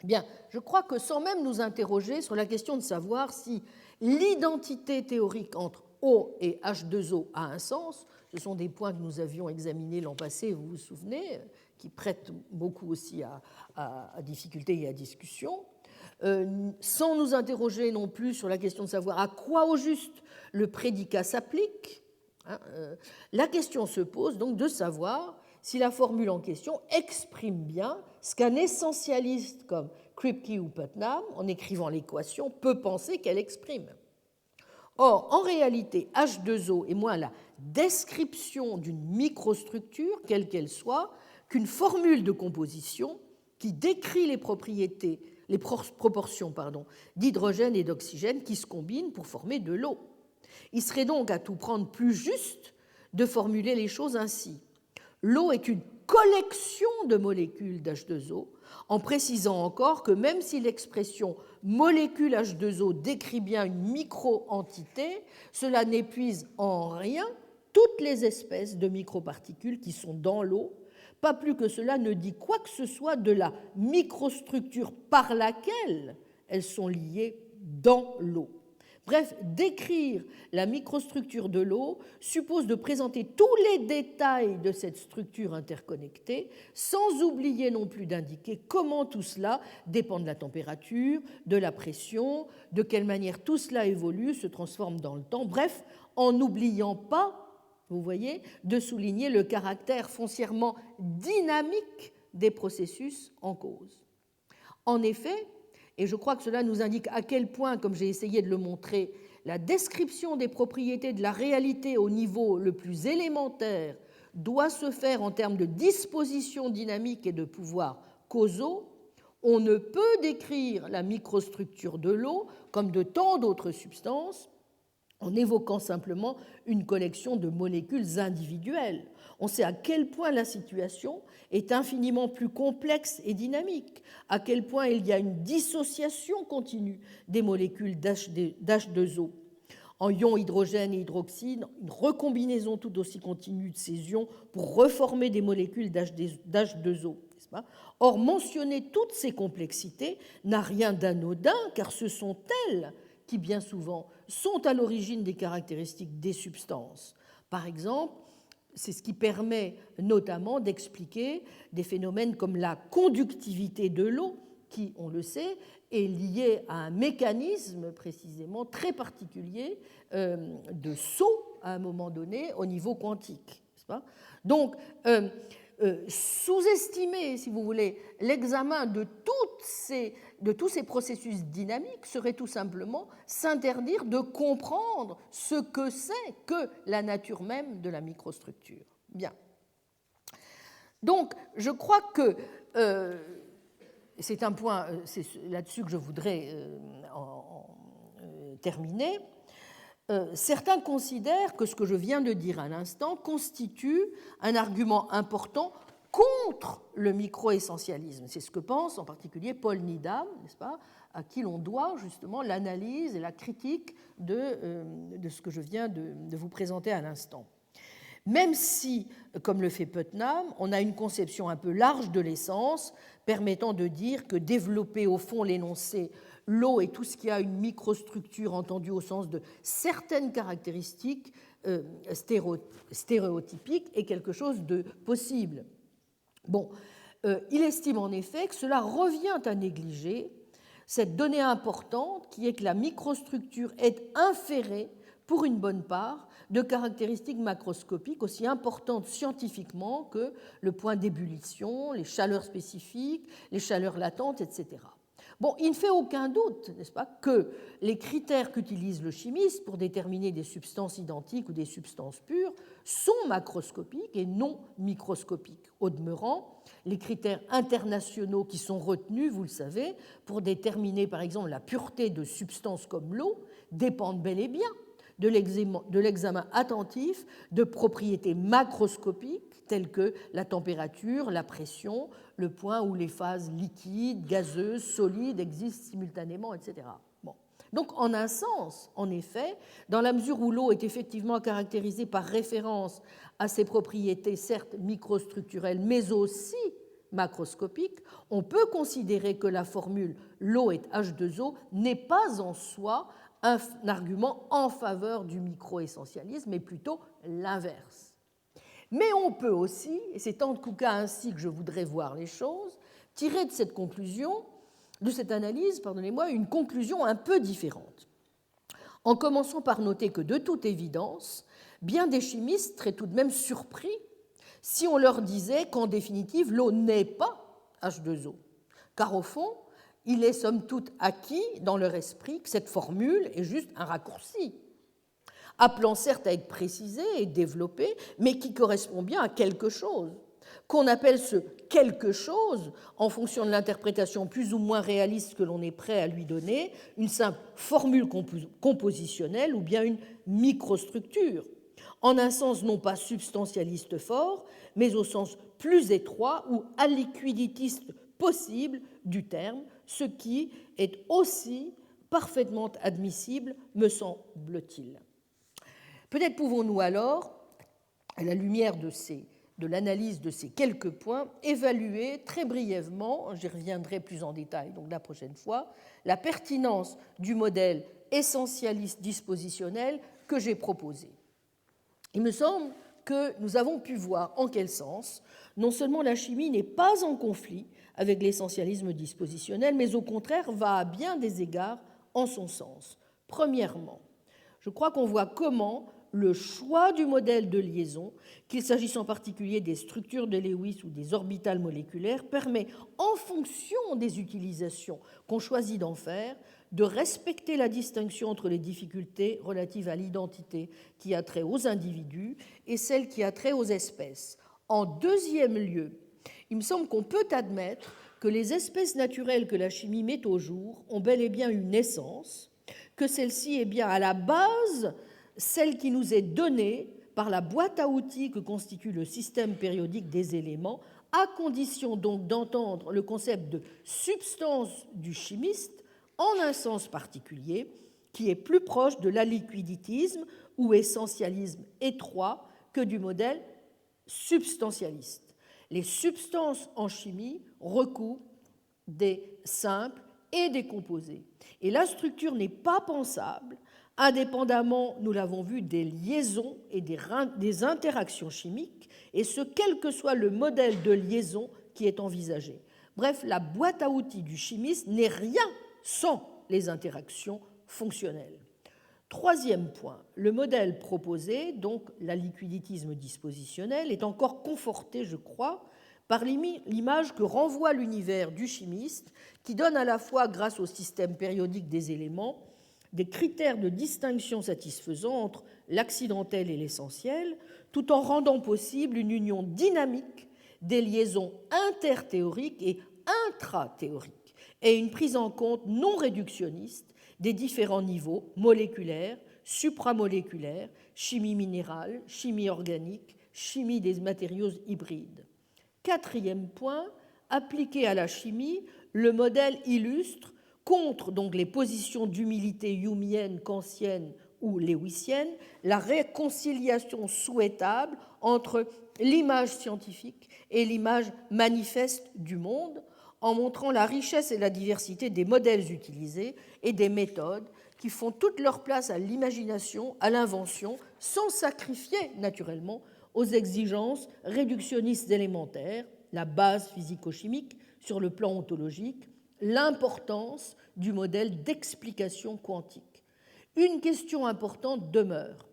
Bien, je crois que sans même nous interroger sur la question de savoir si l'identité théorique entre O et H2O a un sens, ce sont des points que nous avions examinés l'an passé, vous vous souvenez, qui prêtent beaucoup aussi à difficulté et à discussion, sans nous interroger non plus sur la question de savoir à quoi au juste le prédicat s'applique. La question se pose donc de savoir si la formule en question exprime bien ce qu'un essentialiste comme Kripke ou Putnam, en écrivant l'équation, peut penser qu'elle exprime. Or, en réalité, H2O est moins la description d'une microstructure, quelle qu'elle soit, qu'une formule de composition qui décrit les propriétés, les proportions d'hydrogène et d'oxygène qui se combinent pour former de l'eau. Il serait donc à tout prendre plus juste de formuler les choses ainsi. L'eau est une collection de molécules d'H2O, en précisant encore que même si l'expression molécule H2O décrit bien une micro-entité, cela n'épuise en rien toutes les espèces de microparticules qui sont dans l'eau, pas plus que cela ne dit quoi que ce soit de la microstructure par laquelle elles sont liées dans l'eau. Bref, décrire la microstructure de l'eau suppose de présenter tous les détails de cette structure interconnectée, sans oublier non plus d'indiquer comment tout cela dépend de la température, de la pression, de quelle manière tout cela évolue, se transforme dans le temps, bref, en n'oubliant pas, vous voyez, de souligner le caractère foncièrement dynamique des processus en cause. En effet, et je crois que cela nous indique à quel point, comme j'ai essayé de le montrer, la description des propriétés de la réalité au niveau le plus élémentaire doit se faire en termes de disposition dynamique et de pouvoirs causaux, on ne peut décrire la microstructure de l'eau, comme de tant d'autres substances, en évoquant simplement une collection de molécules individuelles. On sait à quel point la situation est infiniment plus complexe et dynamique, à quel point il y a une dissociation continue des molécules d'H2O. En ions hydrogène et hydroxyde, une recombinaison tout aussi continue de ces ions pour reformer des molécules d'H2O. Or, mentionner toutes ces complexités n'a rien d'anodin, car ce sont elles qui, bien souvent, sont à l'origine des caractéristiques des substances. Par exemple, c'est ce qui permet notamment d'expliquer des phénomènes comme la conductivité de l'eau, qui, on le sait, est liée à un mécanisme précisément très particulier de saut à un moment donné au niveau quantique. N'est-ce pas ? Donc, sous-estimer, si vous voulez, l'examen de tous ces processus dynamiques serait tout simplement s'interdire de comprendre ce que c'est que la nature même de la microstructure. Bien. Donc, je crois que c'est un point, c'est là-dessus que je voudrais terminer. Certains considèrent que ce que je viens de dire à l'instant constitue un argument important contre le micro-essentialisme. C'est ce que pense en particulier Paul Needham, n'est-ce pas, à qui l'on doit justement l'analyse et la critique de ce que je viens de vous présenter à l'instant. Même si, comme le fait Putnam, on a une conception un peu large de l'essence, permettant de dire que développer au fond l'énoncé l'eau et tout ce qui a une microstructure entendue au sens de certaines caractéristiques stéréotypiques est quelque chose de possible. Bon, il estime en effet que cela revient à négliger cette donnée importante qui est que la microstructure est inférée pour une bonne part, de caractéristiques macroscopiques aussi importantes scientifiquement que le point d'ébullition, les chaleurs spécifiques, les chaleurs latentes, etc. Bon, il ne fait aucun doute, n'est-ce pas, que les critères qu'utilise le chimiste pour déterminer des substances identiques ou des substances pures sont macroscopiques et non microscopiques. Au demeurant, les critères internationaux qui sont retenus, vous le savez, pour déterminer par exemple la pureté de substances comme l'eau, dépendent bel et bien de l'examen attentif de propriétés macroscopiques telles que la température, la pression, le point où les phases liquides, gazeuses, solides existent simultanément, etc. Bon. Donc, en un sens, en effet, dans la mesure où l'eau est effectivement caractérisée par référence à ses propriétés, certes microstructurelles, mais aussi macroscopiques, on peut considérer que la formule l'eau est H2O n'est pas en soi un argument en faveur du microessentialisme, mais plutôt l'inverse. Mais on peut aussi, et c'est en tout cas ainsi que je voudrais voir les choses, tirer de cette conclusion, de cette analyse, pardonnez-moi, une conclusion un peu différente. En commençant par noter que, de toute évidence, bien des chimistes seraient tout de même surpris si on leur disait qu'en définitive, l'eau n'est pas H2O. Car au fond, il est somme toute acquis dans leur esprit que cette formule est juste un raccourci, appelant certes à être précisé et développé, mais qui correspond bien à quelque chose, qu'on appelle ce quelque chose, en fonction de l'interprétation plus ou moins réaliste que l'on est prêt à lui donner, une simple formule compositionnelle ou bien une microstructure, en un sens non pas substantialiste fort, mais au sens plus étroit ou aliquiditiste possible du terme, ce qui est aussi parfaitement admissible, me semble-t-il. Peut-être pouvons-nous alors, à la lumière de l'analyse de ces quelques points, évaluer très brièvement, j'y reviendrai plus en détail donc la prochaine fois, la pertinence du modèle essentialiste dispositionnel que j'ai proposé. Il me semble que nous avons pu voir en quel sens non seulement la chimie n'est pas en conflit avec l'essentialisme dispositionnel, mais au contraire va à bien des égards en son sens. Premièrement, je crois qu'on voit comment le choix du modèle de liaison, qu'il s'agisse en particulier des structures de Lewis ou des orbitales moléculaires, permet, en fonction des utilisations qu'on choisit d'en faire, de respecter la distinction entre les difficultés relatives à l'identité qui a trait aux individus et celles qui a trait aux espèces. En deuxième lieu, il me semble qu'on peut admettre que les espèces naturelles que la chimie met au jour ont bel et bien une essence, que celle-ci est bien à la base celle qui nous est donnée par la boîte à outils que constitue le système périodique des éléments, à condition donc d'entendre le concept de substance du chimiste en un sens particulier, qui est plus proche de l'aliquiditisme ou essentialisme étroit que du modèle substantialiste. Les substances en chimie recouvrent des simples et des composés. Et la structure n'est pas pensable indépendamment, nous l'avons vu, des liaisons et des interactions chimiques, et ce, quel que soit le modèle de liaison qui est envisagé. Bref, la boîte à outils du chimiste n'est rien sans les interactions fonctionnelles. Troisième point, le modèle proposé, donc l'aliquiditisme dispositionnel, est encore conforté, je crois, par l'image que renvoie l'univers du chimiste, qui donne à la fois, grâce au système périodique des éléments, des critères de distinction satisfaisants entre l'accidentel et l'essentiel, tout en rendant possible une union dynamique des liaisons interthéoriques et intrathéoriques, et une prise en compte non réductionniste des différents niveaux moléculaires, supramoléculaires, chimie minérale, chimie organique, chimie des matériaux hybrides. Quatrième point, appliqué à la chimie, le modèle illustre contre donc les positions d'humilité humienne, kantienne ou lewisienne, la réconciliation souhaitable entre l'image scientifique et l'image manifeste du monde, en montrant la richesse et la diversité des modèles utilisés et des méthodes qui font toute leur place à l'imagination, à l'invention, sans sacrifier naturellement aux exigences réductionnistes élémentaires, la base physico-chimique sur le plan ontologique, l'importance du modèle d'explication quantique. Une question importante demeure,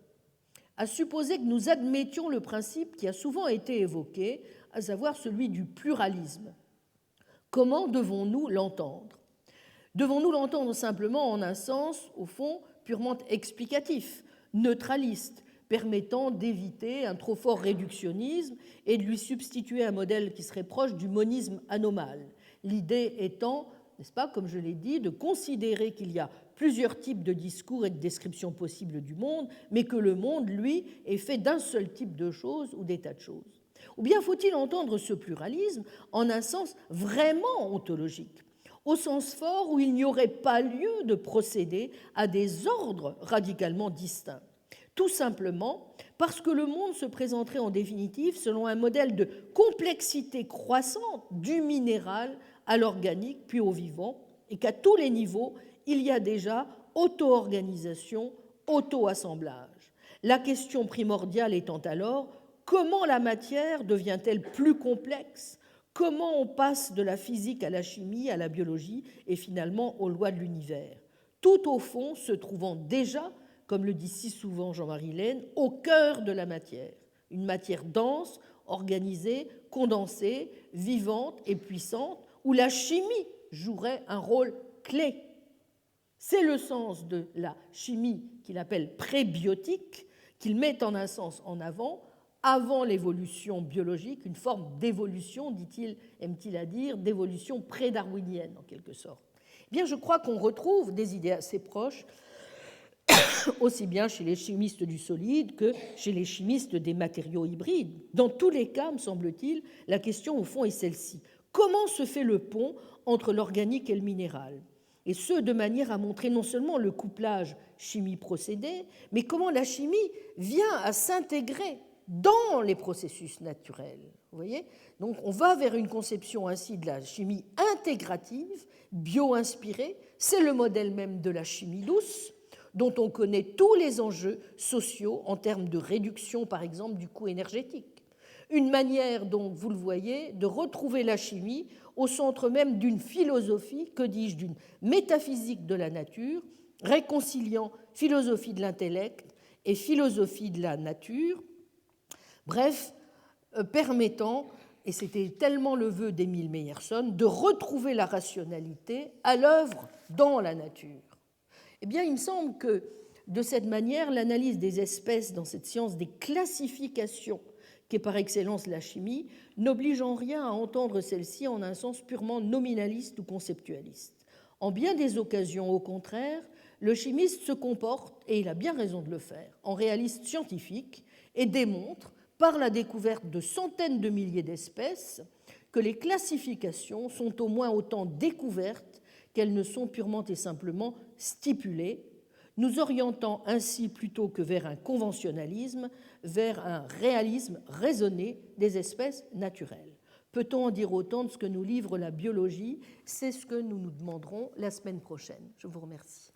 à supposer que nous admettions le principe qui a souvent été évoqué, à savoir celui du pluralisme. Comment devons-nous l'entendre? Devons-nous l'entendre simplement en un sens, au fond, purement explicatif, neutraliste, permettant d'éviter un trop fort réductionnisme et de lui substituer un modèle qui serait proche du monisme anomale, l'idée étant, n'est-ce pas, comme je l'ai dit, de considérer qu'il y a plusieurs types de discours et de descriptions possibles du monde, mais que le monde, lui, est fait d'un seul type de choses ou des tas de choses. Ou bien faut-il entendre ce pluralisme en un sens vraiment ontologique, au sens fort où il n'y aurait pas lieu de procéder à des ordres radicalement distincts, tout simplement parce que le monde se présenterait en définitive selon un modèle de complexité croissante du minéral à l'organique puis au vivant, et qu'à tous les niveaux, il y a déjà auto-organisation, auto-assemblage. La question primordiale étant alors, comment la matière devient-elle plus complexe? Comment on passe de la physique à la chimie, à la biologie et finalement aux lois de l'univers? Tout au fond se trouvant déjà, comme le dit si souvent Jean-Marie Lehn, au cœur de la matière. Une matière dense, organisée, condensée, vivante et puissante, où la chimie jouerait un rôle clé. C'est le sens de la chimie qu'il appelle prébiotique, qu'il met en un sens en avant l'évolution biologique, une forme d'évolution, dit-il, aime-t-il à dire, d'évolution pré-darwinienne en quelque sorte. Eh bien, je crois qu'on retrouve des idées assez proches, aussi bien chez les chimistes du solide que chez les chimistes des matériaux hybrides. Dans tous les cas, me semble-t-il, la question au fond est celle-ci. Comment se fait le pont entre l'organique et le minéral? Et ce, de manière à montrer non seulement le couplage chimie-procédé, mais comment la chimie vient à s'intégrer dans les processus naturels. Vous voyez ? Donc on va vers une conception ainsi de la chimie intégrative, bio-inspirée. C'est le modèle même de la chimie douce, dont on connaît tous les enjeux sociaux en termes de réduction, par exemple, du coût énergétique. Une manière, donc, vous le voyez, de retrouver la chimie au centre même d'une philosophie, que dis-je, d'une métaphysique de la nature, réconciliant philosophie de l'intellect et philosophie de la nature, bref, permettant, et c'était tellement le vœu d'Émile Meyerson, de retrouver la rationalité à l'œuvre dans la nature. Eh bien, il me semble que, de cette manière, l'analyse des espèces dans cette science des classifications, qui est par excellence la chimie, n'oblige en rien à entendre celle-ci en un sens purement nominaliste ou conceptualiste. En bien des occasions, au contraire, le chimiste se comporte, et il a bien raison de le faire, en réaliste scientifique et démontre, par la découverte de centaines de milliers d'espèces, que les classifications sont au moins autant découvertes qu'elles ne sont purement et simplement stipulées, nous orientant ainsi plutôt que vers un conventionnalisme, vers un réalisme raisonné des espèces naturelles. Peut-on en dire autant de ce que nous livre la biologie? C'est ce que nous nous demanderons la semaine prochaine. Je vous remercie.